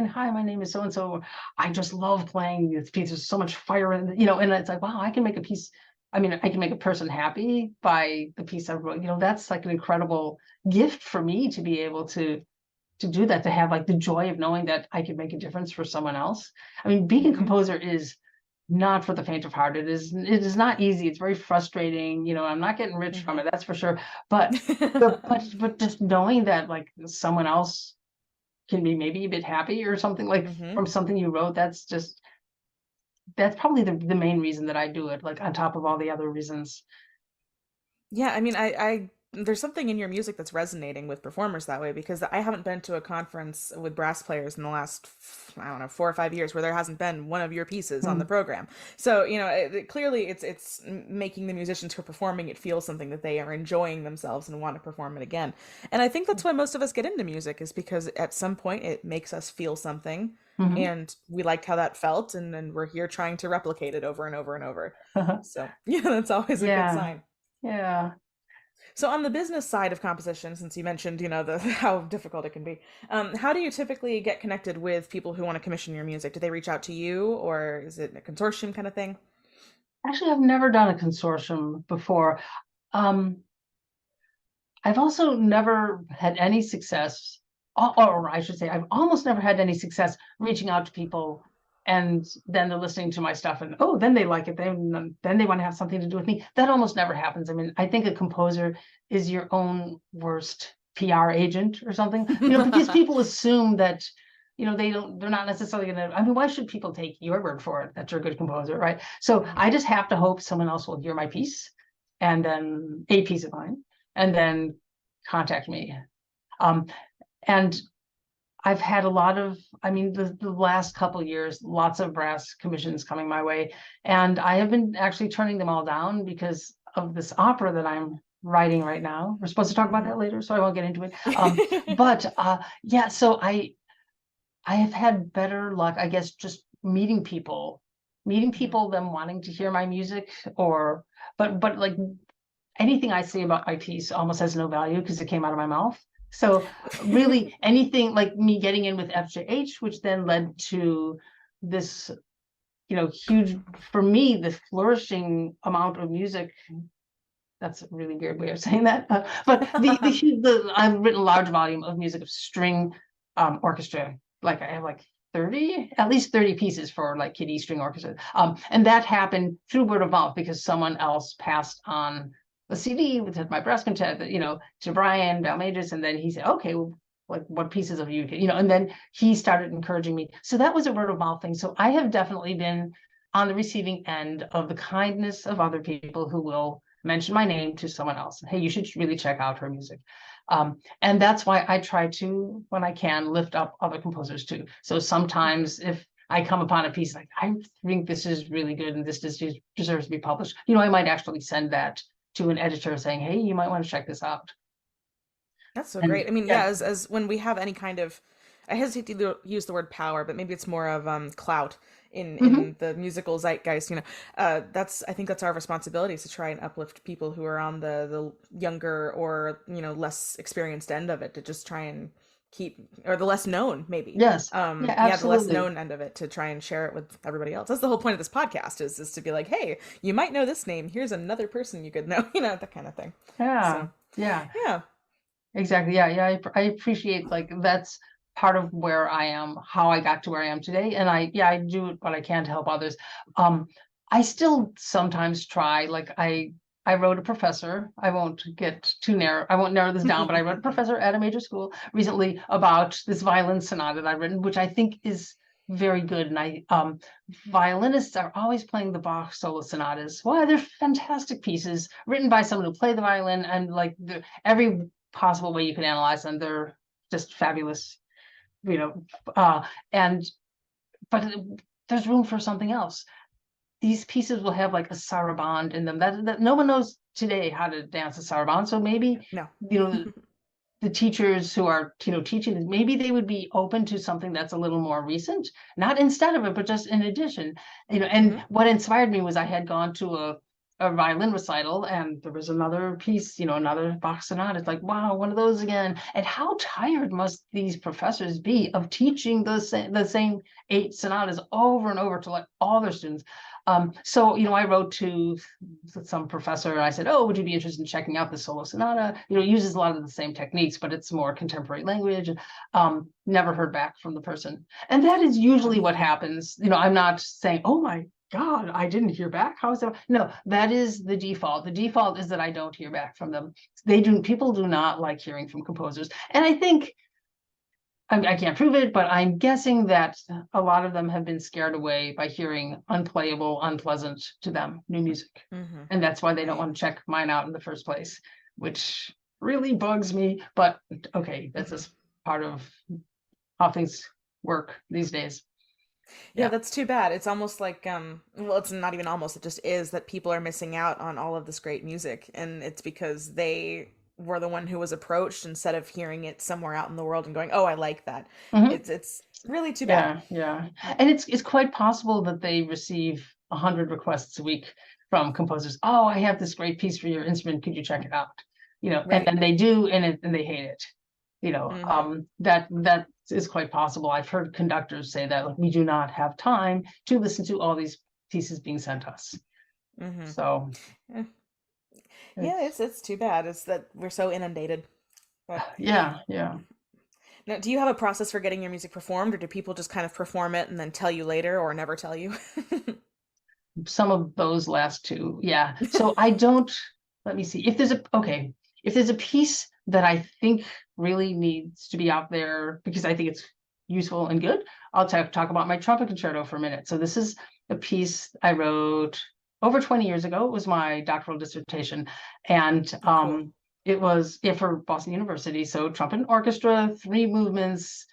hi, my name is so and so. I just love playing this piece. There's so much fire in, and it's like, wow, I can make a piece. I mean, I can make a person happy by the piece I wrote. That's like an incredible gift for me to be able to do that, to have like the joy of knowing that I can make a difference for someone else. I mean, being a Hmm. composer is not for the faint of heart. It is not easy. It's very frustrating. I'm not getting rich from Hmm. it, that's for sure. But but just knowing that like someone else can be maybe a bit happy or something like Hmm. from something you wrote, that's probably the main reason that I do it, like on top of all the other reasons. Yeah, I mean, there's something in your music that's resonating with performers that way because I haven't been to a conference with brass players in the last, I don't know, 4 or 5 years where there hasn't been one of your pieces on the Hmm. program. So, clearly it's making the musicians who are performing it feel something that they are enjoying themselves and want to perform it again. And I think that's why most of us get into music is because at some point it makes us feel something Hmm. and we liked how that felt and then we're here trying to replicate it over and over and over. So, yeah, that's always a good Yeah, sign. yeah. So on the business side of composition, since you mentioned, the how difficult it can be, how do you typically get connected with people who want to commission your music? Do they reach out to you, or is it a consortium kind of thing? Actually, I've never done a consortium before. Um, I've also never had any success, or I should say, I've almost never had any success reaching out to people and then they're listening to my stuff and oh, then they like it. Then they want to have something to do with me. That almost never happens. I mean, I think a composer is your own worst PR agent or something, because people assume that, they're not necessarily going to, I mean, why should people take your word for it that you're a good composer, right? So Mhm. I just have to hope someone else will hear my piece and then a piece of mine and then contact me. Um, and I've had a lot of, I mean, the last couple of years, lots of brass commissions coming my way. And I have been actually turning them all down because of this opera that I'm writing right now. We're supposed to talk about Mhm. that later, so I won't get into it. But yeah, so I have had better luck, I guess, just meeting people, them wanting to hear my music, or but like anything I say about my piece almost has no value because it came out of my mouth. So really anything like me getting in with FJH, which then led to this, huge, for me, the flourishing amount of music. That's a really weird way of saying that. But I've written a large volume of music of string orchestra. Like I have like 30, at least 30 pieces for like kiddie string orchestra. And that happened through word of mouth because someone else passed on the CD with my brass quintet, to Brian Balmages, and then he said, okay, well, like what pieces of and then he started encouraging me. So that was a word of mouth thing. So I have definitely been on the receiving end of the kindness of other people who will mention my name to someone else. Hey, you should really check out her music. And that's why I try to, when I can, lift up other composers too. So sometimes if I come upon a piece like, I think this is really good and this deserves to be published, I might actually send that to an editor saying, hey, you might want to check this out. That's so And great. I mean, yeah, yeah. as when we have any kind of, I hesitate to use the word power, but maybe it's more of clout Mhm. in the musical zeitgeist. That's I think that's our responsibility is to try and uplift people who are on the younger or less experienced end of it to just try and keep or the less known maybe. Yes. Yeah, Yeah, the less absolutely. known end of it to try and share it with everybody else. That's the whole point of this podcast is to be like, hey, you might know this name. Here's another person you could know. That kind of thing. Yeah. So Yeah. yeah. Exactly. Yeah, yeah. I appreciate like that's part of where I am, how I got to where I am today. And I do what I can to help others. Um, I still sometimes try, like I wrote a professor. I won't get too narrow, I won't narrow this down, but I wrote a professor at a major school recently about this violin sonata that I've written, which I think is very good. And violinists are always playing the Bach solo sonatas. Well, they're fantastic pieces written by someone who played the violin, and like every possible way you can analyze them. They're just fabulous, you know. And but there's room for something else. These pieces will have like a saraband in them that no one knows today how to dance a saraband. So maybe No. you know the teachers who are teaching this, maybe they would be open to something that's a little more recent, not instead of it, but just in addition. And Hmm. what inspired me was I had gone to a violin recital and there was another piece, another Bach sonata. It's like, wow, one of those again. And how tired must these professors be of teaching the same 8 sonatas over and over to like all their students. So I wrote to some professor and I said, oh, would you be interested in checking out the solo sonata? It uses a lot of the same techniques, but it's more contemporary language. Never heard back from the person. And that is usually what happens. I'm not saying, oh my God, I didn't hear back. How is that? No, that is the default. The default is that I don't hear back from them. People do not like hearing from composers. And I think I can't prove it, but I'm guessing that a lot of them have been scared away by hearing unplayable, unpleasant to them new music. Hmm. And that's why they don't Right. want to check mine out in the first place, which really bugs me. But okay, that's Hmm. just part of how things work these days. Yeah, Yeah. that's too bad. It's almost like well, it's not even almost, it just is that people are missing out on all of this great music and it's because they were the one who was approached instead of hearing it somewhere out in the world and going, "Oh, I like that." Mhm. It's really too bad. Yeah, yeah. Yeah. And it's quite possible that they receive 100 requests a week from composers. Oh, I have this great piece for your instrument. Could you check it out? And Right. then they do, and they hate it. Hmm. That is quite possible. I've heard conductors say that like, we do not have time to listen to all these pieces being sent us. Hmm. So Yeah. Yeah, it's it's too bad. It's that we're so inundated. But yeah, yeah. now, do you have a process for getting your music performed, or do people just kind of perform it and then tell you later or never tell you? Some of those last two, yeah. So I don't, let me see, if there's a piece that I think really needs to be out there because I think it's useful and good, I'll talk about my trumpet concerto for a minute. So this is a piece I wrote over 20 years ago. It was my doctoral dissertation, and Oh, cool. it was for Boston University. So trumpet and orchestra, 3 movements,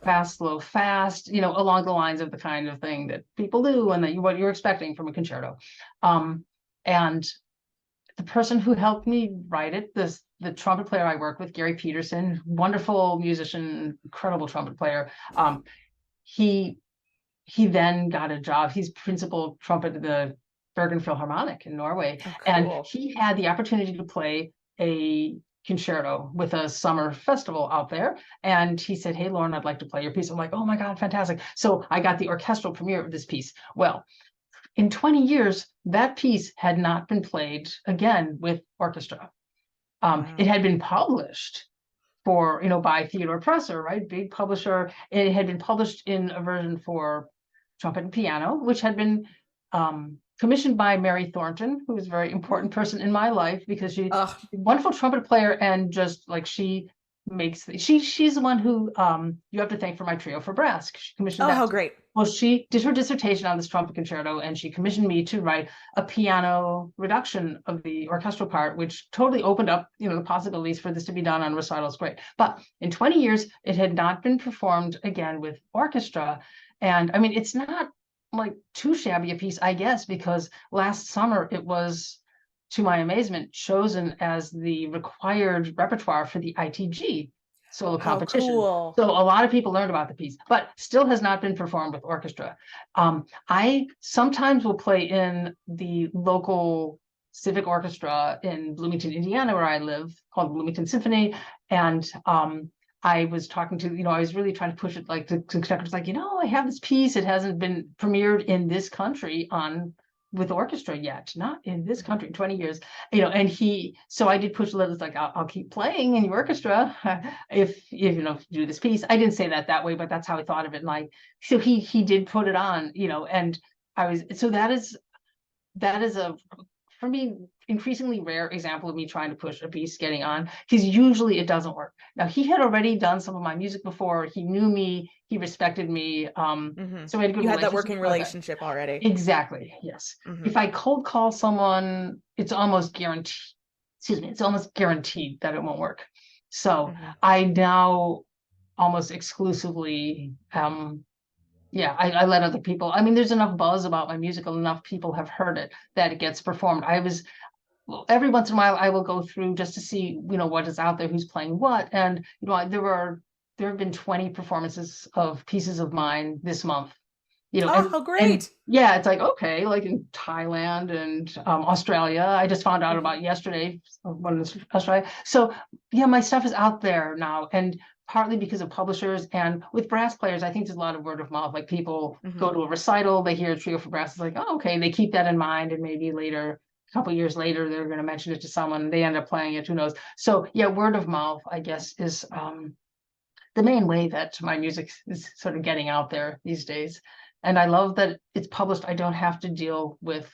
fast, slow, fast, along the lines of the kind of thing that people do and what you're expecting from a concerto. And the person who helped me write it, the trumpet player I work with, Gary Peterson, wonderful musician, incredible trumpet player. he he then got a job. He's principal trumpet at the Bergen Philharmonic in Norway. Oh, And cool. he had the opportunity to play a concerto with a summer festival out there. And he said, "Hey, Lauren, I'd like to play your piece." I'm like, "Oh my God, fantastic." So I got the orchestral premiere of this piece. Well, in 20 years, that piece had not been played again with orchestra. It Wow. had been published for, by Theodore Presser, right? Big publisher. It had been published in a version for trumpet and piano, which had been commissioned by Mary Thornton, who was a very important person in my life because she's Ugh. a wonderful trumpet player, and just like she's the one who you have to thank for my trio for brass. She commissioned Oh, that. how great. Well, she did her dissertation on this trumpet concerto, and she commissioned me to write a piano reduction of the orchestral part, which totally opened up, the possibilities for this to be done on recitals. Great. But in 20 years, it had not been performed again with orchestra. And I mean, it's not like too shabby a piece, I guess, because last summer it was, to my amazement, chosen as the required repertoire for the ITG solo How competition. cool. So a lot of people learned about the piece, but still has not been performed with orchestra. I sometimes will play in the local civic orchestra in Bloomington, Indiana, where I live, called Bloomington Symphony. And I was talking to, I was really trying to push it, like to conductors, like, I have this piece. It hasn't been premiered in this country with orchestra yet, not in this country in 20 years, and so I did push a little, like, I'll keep playing in the orchestra if you do this piece. I didn't say that way, but that's how I thought of it. And like, so he did put it on, and that is a, for me, increasingly rare example of me trying to push a piece getting on, because usually it doesn't work. Now, he had already done some of my music before. He knew me, he respected me, so we had a good You had that relationship working about that. relationship already. Exactly, yes. Hmm. If I cold call someone, it's almost guaranteed, it's almost guaranteed that it won't work. So Hmm. I now almost exclusively, I let other people. I mean, there's enough buzz about my musical, enough people have heard it that it gets performed. Every once in a while I will go through just to see, what is out there, who's playing what. And, there have been 20 performances of pieces of mine this month, Oh, how and great. yeah, it's like, okay, like in Thailand and Australia. I just found out Hmm. about yesterday one in Australia. So yeah, my stuff is out there now, and partly because of publishers, and with brass players, I think there's a lot of word of mouth. Like, people Hmm. go to a recital, they hear a trio for brass, it's like, oh, okay, they keep that in mind, and maybe later, a couple years later, they're going to mention it to someone, they end up playing it, who knows. So yeah, word of mouth, I guess, is the main way that my music is sort of getting out there these days. And I love that it's published. I don't have to deal with,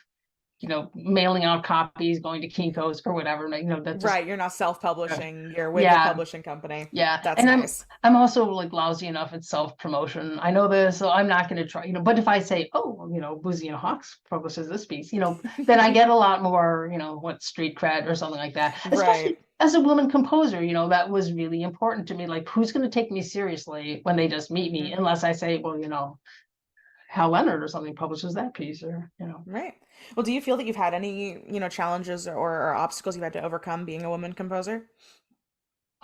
mailing out copies, going to Kinko's or whatever. That just, Right, you're not self-publishing, you're with a yeah, publishing company. yeah. That's And I'm nice. I'm also like lousy enough at self-promotion. I know this, so I'm not going to try, but if I say, oh, Boozy and Hawks publishes this piece, then I get a lot more, what, street cred or something like that. Right. Especially as a woman composer, that was really important to me. Like, who's going to take me seriously when they just meet me, Hmm. unless I say, well, Hal Leonard or something publishes that piece, or. Right. Well, do you feel that you've had any, challenges or obstacles you've had to overcome being a woman composer?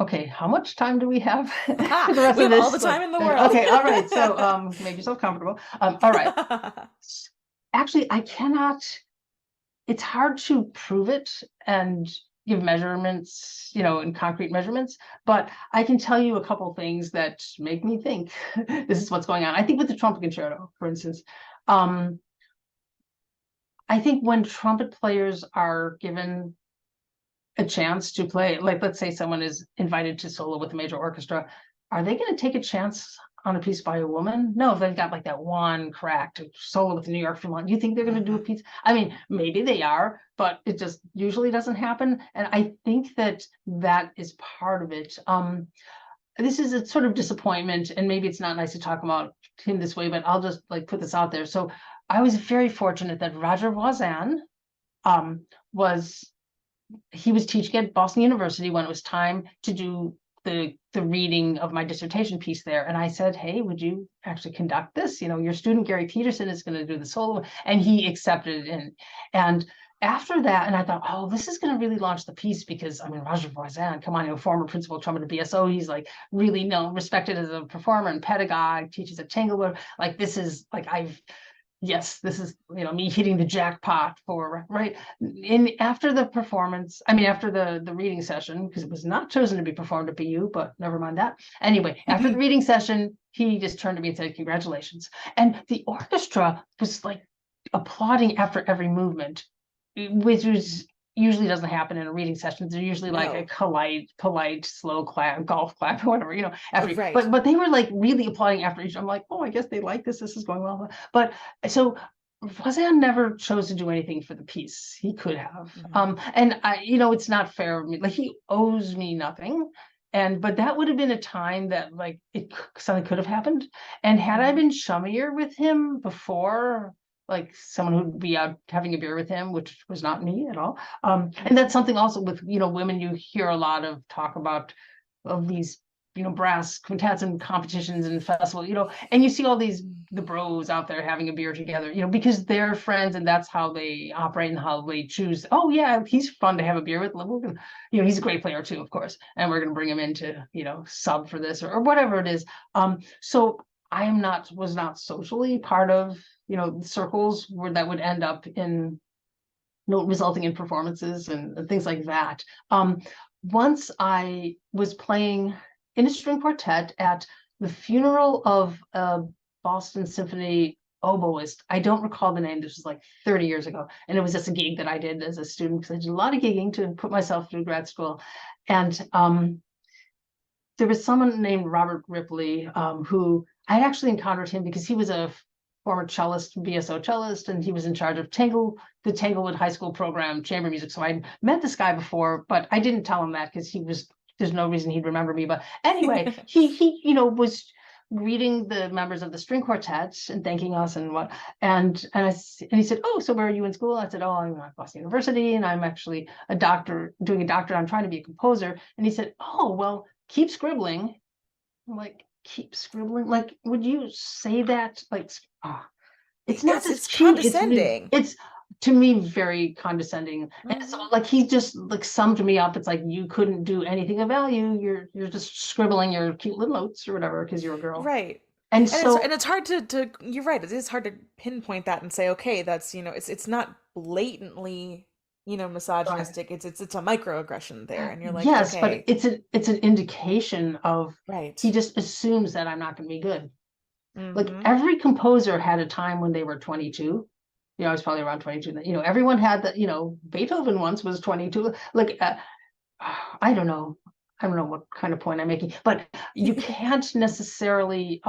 Okay, how much time do we have Ha! for the rest We of have all the this? time in the world. Okay, all right. So make yourself comfortable. All right. Actually, I cannot, it's hard to prove it and give measurements, in concrete measurements, but I can tell you a couple things that make me think this is what's going on. I think with the trumpet concerto, for instance, um, I think when trumpet players are given a chance to play, like, let's say someone is invited to solo with a major orchestra, are they going to take a chance on a piece by a woman? No, if they've got like that one crack to solo with the New York Philharmonic, do you think they're going to do a Hmm. piece? I mean, maybe they are, but it just usually doesn't happen. And I think that is part of it. This is a sort of disappointment, and maybe it's not nice to talk about him this way, but I'll just like put this out there. So I was very fortunate that Roger Voisin um, was he was teaching at Boston University when it was time to do the reading of my dissertation piece there. And I said, hey, would you actually conduct this? Your student Gary Peterson is going to do the solo, and he accepted it. And after that, and I thought, oh, this is going to really launch the piece because I mean, Roger Voisin, come on, former principal trumpet at BSO, he's like really known, respected as a performer and pedagogue, teaches at Tanglewood. Like this is like yes, this is me hitting the jackpot for right. In after the performance, I mean after the reading session, because it was not chosen to be performed at BU, but never mind that. Anyway, after the reading session, he just turned to me and said, "Congratulations!" And the orchestra was like applauding after every movement, which was usually doesn't happen in a reading session. They're usually like a No. polite, slow clap, golf clap, or whatever, after, Right. but they were like really applauding after each. I'm like, oh, I guess they like this. This is going well. But so Voisin never chose to do anything for the piece. He could have. Hmm. And it's not fair of me. Like he owes me nothing. But that would have been a time that like something could have happened. And had I Hmm. been chummier with him before, like someone who'd be out having a beer with him, which was not me at all. And that's something also with, women, you hear a lot of talk about of these, brass quintets and competitions and festivals, and you see all the bros out there having a beer together, because they're friends and that's how they operate and how they choose. Oh yeah, he's fun to have a beer with. We're gonna, he's a great player too, of course, and we're gonna bring him in to, sub for this or whatever it is. So was not socially part of, circles where that would end up in resulting in performances and things like that. Once I was playing in a string quartet at the funeral of a Boston Symphony oboist. I don't recall the name. This was like 30 years ago. And it was just a gig that I did as a student because I did a lot of gigging to put myself through grad school. And there was someone named Robert Ripley, who I actually encountered him because he was a former cellist, BSO cellist, and he was in charge of the Tanglewood High School program, chamber music. So I met this guy before, but I didn't tell him that because there's no reason he'd remember me. But anyway, he was greeting the members of the string quartet and thanking us and what, and he said, "Oh, so where are you in school?" I said, "Oh, I'm at Boston University, and I'm actually a doctor, doing a doctorate. I'm trying to be a composer." And he said, "Oh, well, keep scribbling." I'm like, keep scribbling? Like, would you say that? Like, it's not It's just cute. condescending. It's to me very condescending. And so Hmm. like he just like summed me up. It's like you couldn't do anything of value. You're just scribbling your cute little notes or whatever because you're a girl. Right. And And it's so hard to you're right. It is hard to pinpoint that and say, okay, that's, it's not blatantly, right. misogynistic. It's a microaggression there. And you're like, Yes, but okay, it's an indication of he right. just assumes that I'm not going to be good. Like Hmm. every composer had a time when they were 22. I was probably around 22. Everyone had that. Beethoven once was 22. Like I don't know. I don't know what kind of point I'm making, but you can't necessarily.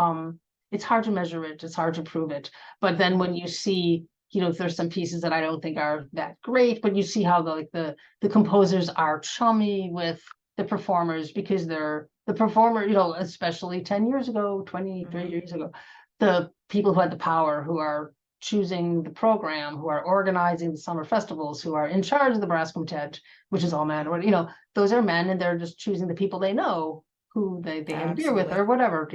It's hard to measure it. It's hard to prove it. But then when you see, there's some pieces that I don't think are that great, but you see how the composers are chummy with the performers because they're the performer. Especially 10 years ago, 20, 30 Hmm. years ago, the people who had the power, who are choosing the program, who are organizing the summer festivals, who are in charge of the brass quintet, which is all men, or those are men, and they're just choosing the people they know who they had a beer with Absolutely. or whatever.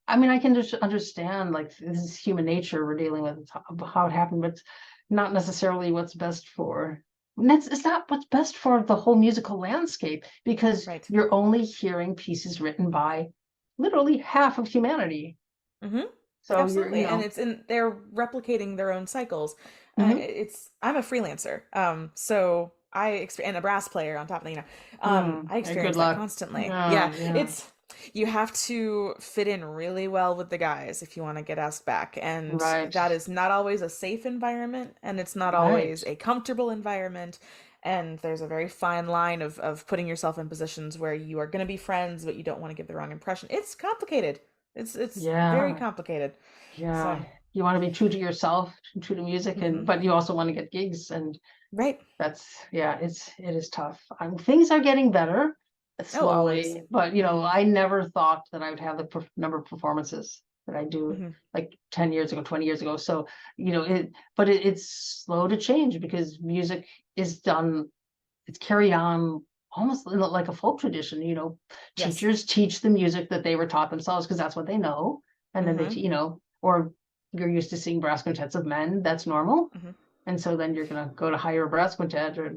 I mean, I can just understand like this is human nature we're dealing with, how it happened, but it's not necessarily what's best for. It's not what's best for the whole musical landscape because Right. you're only hearing pieces written by literally half of humanity. Hmm. So you're, Absolutely. And they're replicating their own cycles. mhm, I'm a freelancer. So and a brass player on top of I good experience that luck. constantly. Yeah. Yeah, You have to fit in really well with the guys if you want to get asked back. And right, that is not always a safe environment and it's not right. always a comfortable environment. And there's a very fine line of putting yourself in positions where you are going to be friends, but you don't want to give the wrong impression. It's complicated. It's very Yeah, complicated. yeah. So, You want to be true to yourself, true to music, and mhm. but you also want to get gigs, and Right. that's yeah, it is tough. Things are getting better Oh, always. slowly, but I never thought that I would have the number of performances that I do Hmm. like 10 years ago, 20 years ago. So, it's slow to change because music is done, it's carried on almost like a folk tradition. Yes. Teachers teach the music that they were taught themselves because that's what they know. And then Hmm. or you're used to seeing brass quintets of men. That's normal. Hmm. And so then you're going to go to hire a brass quintet, or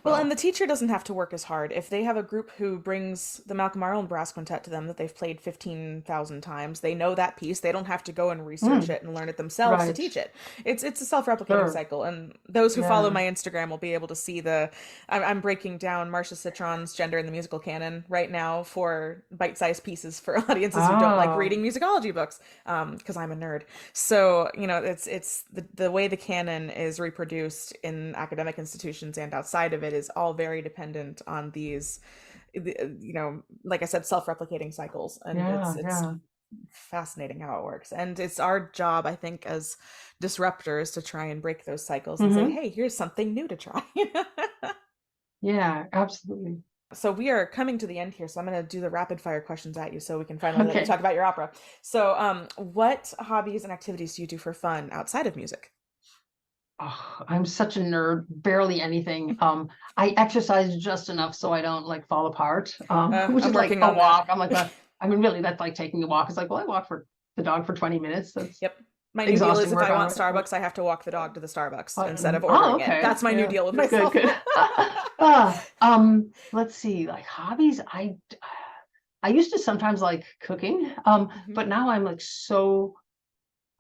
Well, and the well, teacher doesn't have to work as hard. If they have a group who brings the Malcolm Arnold Brass Quintet to them that they've played 15,000 times, they know that piece. They don't have to go and research mm, it and learn it themselves to right, teach it. It's a self-replicating sure, cycle. And those who follow yeah. my Instagram will be able to see I'm breaking down Marcia Citron's Gender in the Musical Canon right now for bite-sized pieces for audiences who don't like Oh, reading musicology books, because I'm a nerd. So, it's the way the canon is reproduced in academic institutions and outside of it is all very dependent on these, like I said, self-replicating cycles. And yeah, it's yeah. fascinating how it works. And it's our job, I think, as disruptors to try and break those cycles and say, Hmm. hey, here's something new to try. Yeah, absolutely. So we are coming to the end here, so I'm going to do the rapid fire questions at you so we can finally let you Okay. talk about your opera. So, what hobbies and activities do you do for fun outside of music? Oh, I'm such a nerd, barely anything. I exercise just enough so I don't like fall apart. Which I'm is like working a on that. walk. I'm like, I mean, really, that's like taking a walk. It's like, well, I walk for the dog for 20 minutes. That's Yep. My new deal is exhausting if work I on want it. Starbucks, I have to walk the dog to the Starbucks instead of Oh, ordering it. okay. That's my new Yeah. deal with Good, myself. good. Let's see, like hobbies. I used to sometimes like cooking, Hmm. but now I'm like so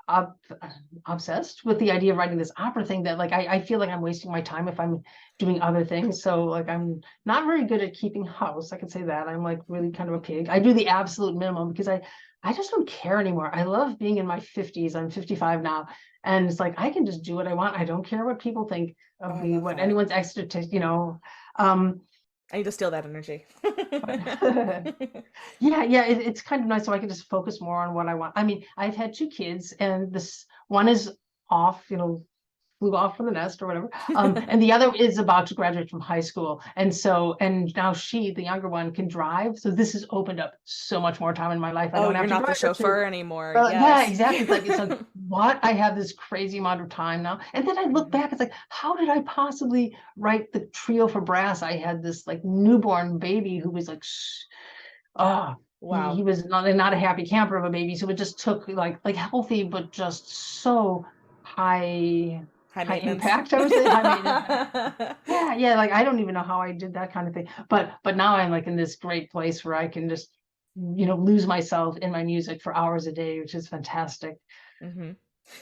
ob obsessed with the idea of writing this opera thing that like I feel like I'm wasting my time if I'm doing other things. So like I'm not very good at keeping house. I can say that. I'm like really kind of a pig. I do the absolute minimum because I just don't care anymore. I love being in my 50s. I'm 55 now. And it's like I can just do what I want. I don't care what people think Oh, of I me, love what that. anyone's extra. Um, I need to steal that energy. but yeah, it's kind of nice so I can just focus more on what I want. I mean, I've had two kids, and this one is off, flew off from the nest or whatever. And the other is about to graduate from high school. And now she, the younger one, can drive. So this has opened up so much more time in my life. I Oh, don't you're have to not the drive her to. chauffeur anymore. Well, yeah, Yes. exactly. It's like what I have this crazy amount of time now. And then I look Mhm. back, it's like, how did I possibly write the trio for brass? I had this like newborn baby who was like, oh, he Wow. was not a happy camper of a baby. So it just took like healthy, but just so high High high maintenance. impact, I would say, high maintenance. Yeah, like I don't even know how I did that kind of thing. But now I'm like in this great place where I can just, lose myself in my music for hours a day, which is fantastic. Hmm.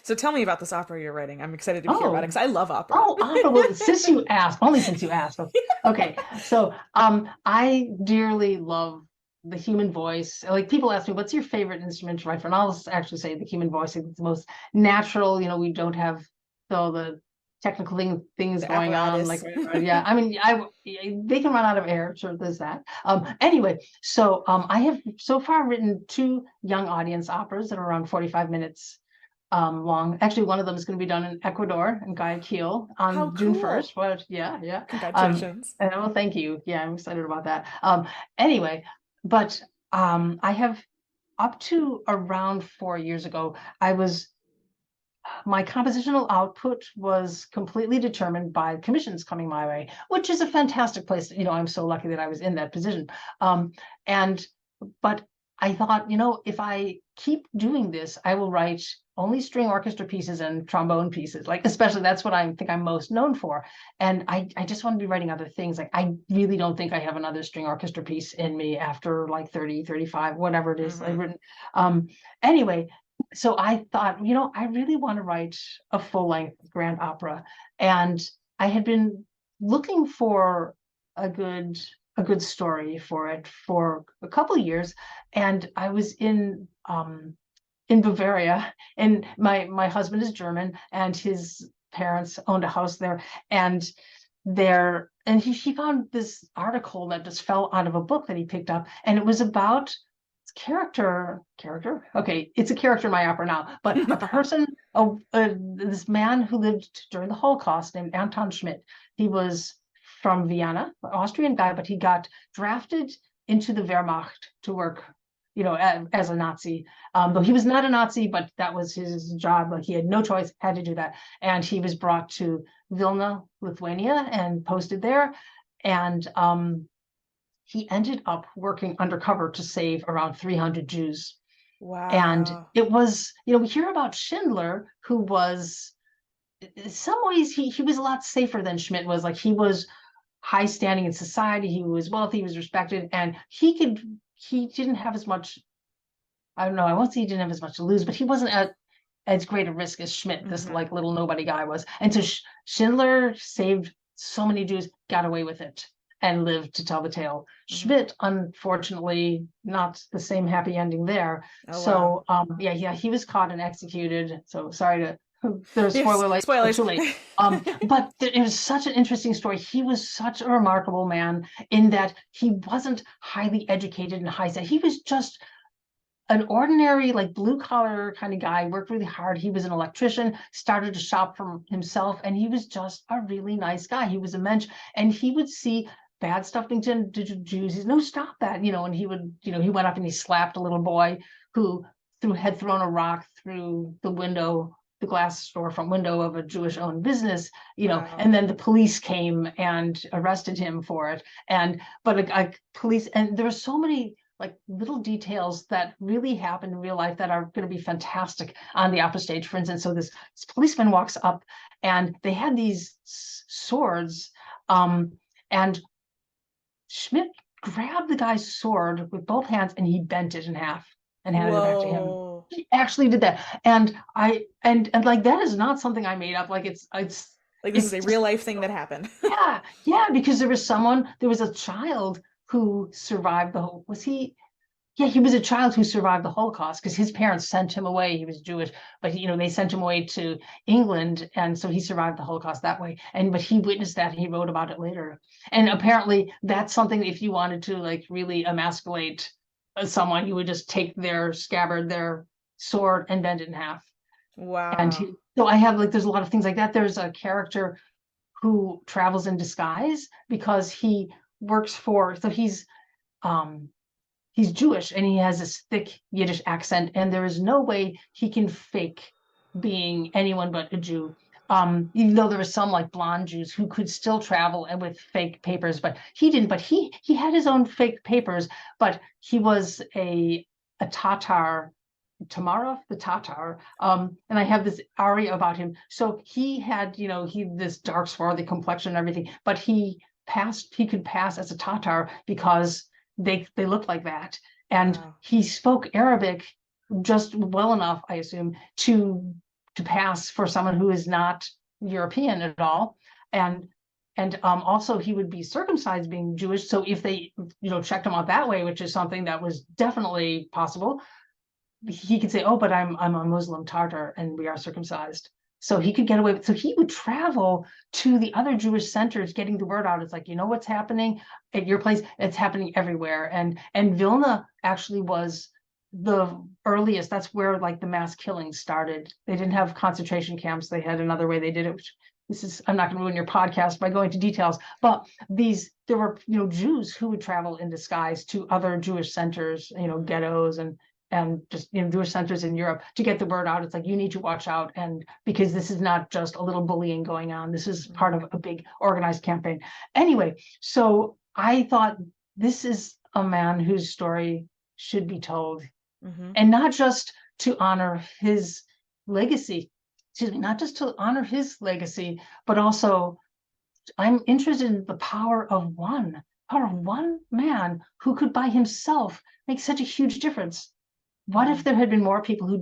So tell me about this opera you're writing. I'm excited to hear about it Oh, because I love opera. oh, opera. Well, since you asked, only since you asked. Okay. So I dearly love the human voice. Like people ask me, what's your favorite instrument to write for? And I'll actually say the human voice is the most natural. We don't have all the technical things The going on. Like, apparatus. yeah, I mean, they can run out of air. Sure, there's that. Anyway, so I have so far written two young audience operas that are around 45 minutes long. Actually, one of them is going to be done in Ecuador in Guayaquil How on June cool. 1st. But yeah, yeah. Congratulations. And well, thank you. Yeah, I'm excited about that. Anyway, but I have up to around 4 years ago, my compositional output was completely determined by commissions coming my way, which is a fantastic place. I'm so lucky that I was in that position. Um, and but I thought, if I keep doing this, I will write only string orchestra pieces and trombone pieces. Like, especially that's what I think I'm most known for. And I just want to be writing other things. Like, I really don't think I have another string orchestra piece in me after like 30, 35, whatever it is I've Hmm. written. Um, anyway, so I thought, I really want to write a full-length grand opera. And I had been looking for a good a good story for it for a couple of years. And I was in Bavaria, and my husband is German, and his parents owned a house there, and he found this article that just fell out of a book that he picked up, and it was about character. Okay, it's a character in my opera now, but a person, this man who lived during the Holocaust named Anton Schmidt. He was from Vienna, Austrian guy, but he got drafted into the Wehrmacht to work, as a Nazi. Though he was not a Nazi, but that was his job. Like he had no choice, had to do that. And he was brought to Vilna, Lithuania, and posted there. And he ended up working undercover to save around 300 Jews. And Wow. it was, we hear about Schindler, who was in some ways he was a lot safer than Schmidt was. Like he was high standing in society, he was wealthy, he was respected, and he didn't have as much. I don't know. I won't say he didn't have as much to lose, but he wasn't at as great a risk as Schmidt, this Hmm. like little nobody guy was. And so Schindler saved so many Jews, got away with it, and lived to tell the tale. Hmm. Schmidt, unfortunately, not the same happy ending there. Oh wow. So yeah, he was caught and executed. So sorry to there's Yes, spoiler alert, but spoilers. too late. But it was such an interesting story. He was such a remarkable man in that he wasn't highly educated and high set. He was just an ordinary, like blue collar kind of guy, worked really hard. He was an electrician, started to shop for himself, and he was just a really nice guy. He was a mensch, and he would see bad stuff being done to Jews. He's no, stop that, and he would, he went up and he slapped a little boy who had thrown a rock through the window, the glass storefront window of a Jewish owned business, Wow. and then the police came and arrested him for it. And but a police, and there were so many like little details that really happen in real life that are going to be fantastic on the opera stage. For instance, so this policeman walks up and they had these swords, and Schmidt grabbed the guy's sword with both hands and he bent it in half and handed it back to him. Whoa. He actually did that. And I and like that is not something I made up. Like Like this is it's a real just life thing that happened. yeah, because there was a child who survived the whole, was he? Yeah, he was a child who survived the Holocaust because his parents sent him away. He was Jewish, but they sent him away to England, and so he survived the Holocaust that way. But he witnessed that, and he wrote about it later. And apparently, that's something if you wanted to like really emasculate someone, you would just take their scabbard, their sword, and bend it in half. Wow. So I have like there's a lot of things like that. There's a character who travels in disguise because he works for. So um he's Jewish and he has this thick Yiddish accent, and there is no way he can fake being anyone but a Jew. Even though there were some like blonde Jews who could still travel and with fake papers, but he didn't. But he had his own fake papers, but he was a Tatar, Tamarov, the Tatar. And I have this aria about him. So he had, he this dark swarthy complexion and everything, but he could pass as a Tatar because they looked like that. And Wow. he spoke Arabic just well enough, I assume, to pass for someone who is not European at all. And also he would be circumcised being Jewish. So if they, checked him out that way, which is something that was definitely possible, he could say, "Oh, but I'm a Muslim Tartar, and we are circumcised." So he could get away with. So he would travel to the other Jewish centers, getting the word out. It's like, what's happening at your place? It's happening everywhere. And Vilna actually was the earliest. That's where like the mass killings started. They didn't have concentration camps. They had another way they did it. Which I'm not going to ruin your podcast by going into details, but there were Jews who would travel in disguise to other Jewish centers, Hmm. ghettos and just Jewish centers in Europe to get the word out. It's like you need to watch out, and because this is not just a little bullying going on, this is part Hmm. of a big organized campaign. Anyway, so I thought this is a man whose story should be told, Hmm. and not just to honor his legacy. Excuse me, not just to honor his legacy, but also I'm interested in the power of Hmm. one man who could by himself make such a huge difference. What if Hmm. there had been more people who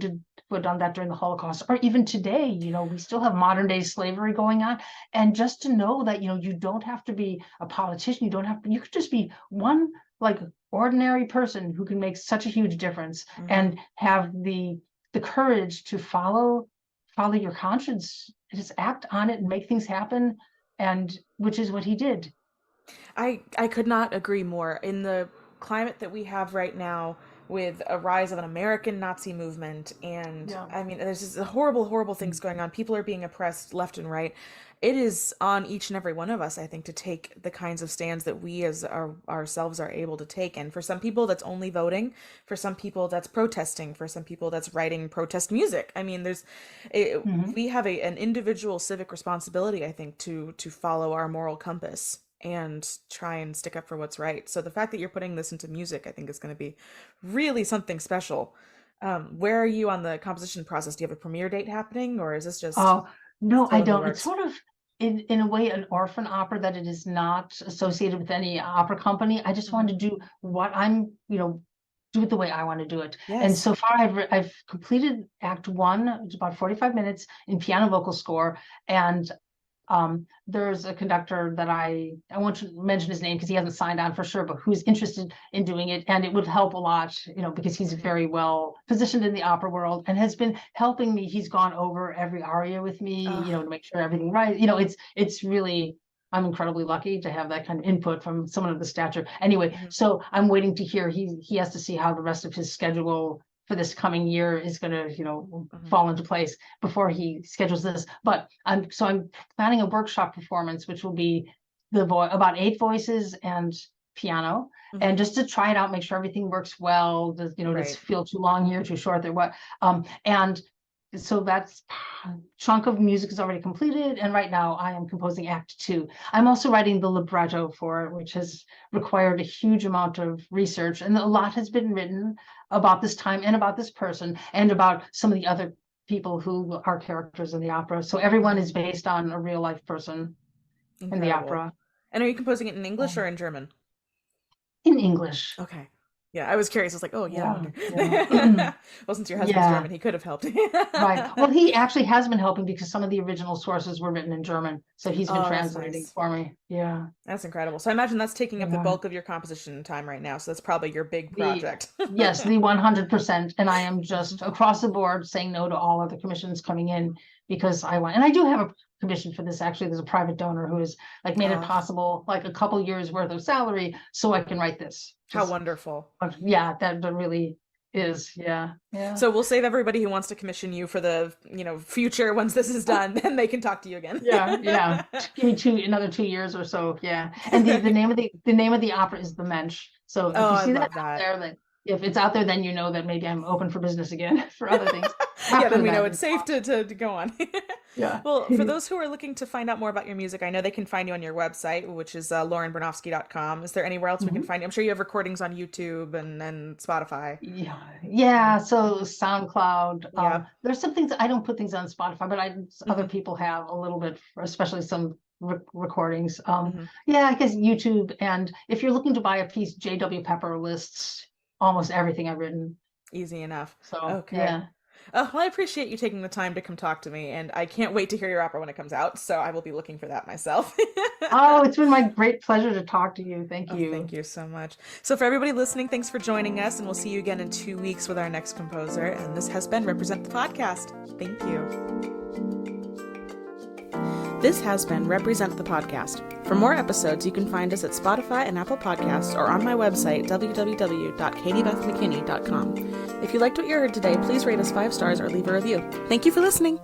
had done that during the Holocaust, or even today? We still have modern day slavery going on, and just to know that you don't have to be a politician, you could just be one like ordinary person who can make such a huge difference Hmm. and have the courage to follow your conscience, just act on it and make things happen, and which is what he did. I could not agree more. In the climate that we have right now, with a rise of an American Nazi movement, and Yeah. I mean, there's just horrible, horrible things going on. People are being oppressed left and right. It is on each and every one of us, I think, to take the kinds of stands that we as ourselves are able to take. And for some people, that's only voting. For some people, that's protesting. For some people, that's writing protest music. I mean, Mhm. we have an individual civic responsibility, I think, to follow our moral compass and try and stick up for what's right. So the fact that you're putting this into music, I think, is going to be really something special. Where are you on the composition process? Do you have a premiere date happening, or is this just? Oh, No, Still I in the don't. It's works. sort of in a way an orphan opera that it is not associated with any opera company. I just want Mhm. to do what I'm, do it the way I want to do it. And Yes. so far I've completed Act One, it's about 45 minutes in piano vocal score. And there's a conductor that I won't mention his name because he hasn't signed on for sure, but who's interested in doing it. And it would help a lot, because he's Mhm. very well positioned in the opera world and has been helping me. He's gone over every aria with me, Oh. to make sure everything right. It's really, I'm incredibly lucky to have that kind of input from someone of the stature. Anyway, Mhm. so I'm waiting to hear. He has to see how the rest of his schedule for this coming year is going to, Mhm. fall into place before he schedules this. But I'm planning a workshop performance, which will be about 8 voices and piano, and Mhm. just to try it out, make sure everything works well. Does Right. feel too long here, too short there, what? And so that's chunk of music is already completed, and right now I am composing Act Two. I'm also writing the libretto for it, which has required a huge amount of research, and a lot has been written about this time and about this person and about some of the other people who are characters in the opera. So everyone Mhm. is based on a real life person in the Incredible. opera. And are you composing it in English or Um, in German? in English. Okay. Yeah, I was curious. I was like, oh yeah, Yeah, okay. yeah. Well, since your husband's Yeah. German, he could have helped. Right. Well, he actually has been helping because some of the original sources were written in German. So he's been Oh, that's translating nice. for me. Yeah. That's incredible. So I imagine that's taking up the Yeah. bulk of your composition time right now. So that's probably your big The project. yes, the 100%. And I am just across the board saying no to all other commissions coming in because I want, and I do have a commission for this. Actually, there's a private donor who has like made it Oh, possible, like a couple years worth of salary so I can write this. how Just, wonderful. yeah, that really is. Yeah. Yeah. So we'll save everybody who wants to commission you for the, future once this is done, and they can talk to you again. Yeah, yeah. Give me another 2 years or so. Yeah. And the name of the opera is The Mensch. So if Oh, you I see that love out that. there, that if it's out there, then you know that maybe I'm open for business again for other things. Yeah, After then the we know magic it's safe drops. to go on. Yeah. Well, for those who are looking to find out more about your music, I know they can find you on your website, which is laurenbernofsky.com. Is there anywhere else we can Mhm. find you? I'm sure you have recordings on YouTube and Spotify. Yeah, yeah. So SoundCloud. Yeah. There's some things I don't put things on Spotify, but other Hmm. people have a little bit, especially some recordings. Hmm. Yeah, I guess YouTube. And if you're looking to buy a piece, J.W. Pepper lists almost everything I've written. Easy enough. So Okay. yeah. Well, I appreciate you taking the time to come talk to me, and I can't wait to hear your opera when it comes out, so I will be looking for that myself. Oh, it's been my great pleasure to talk to you. Thank Oh, thank you. you so much. So, for everybody listening, thanks for joining us, and we'll see you again in 2 weeks with our next composer. And this has been Represent the Podcast. Thank you. This has been Represent the Podcast. For more episodes, you can find us at Spotify and Apple Podcasts or on my website, www.katiebethmckinney.com. If you liked what you heard today, please rate us 5 stars or leave a review. Thank you for listening.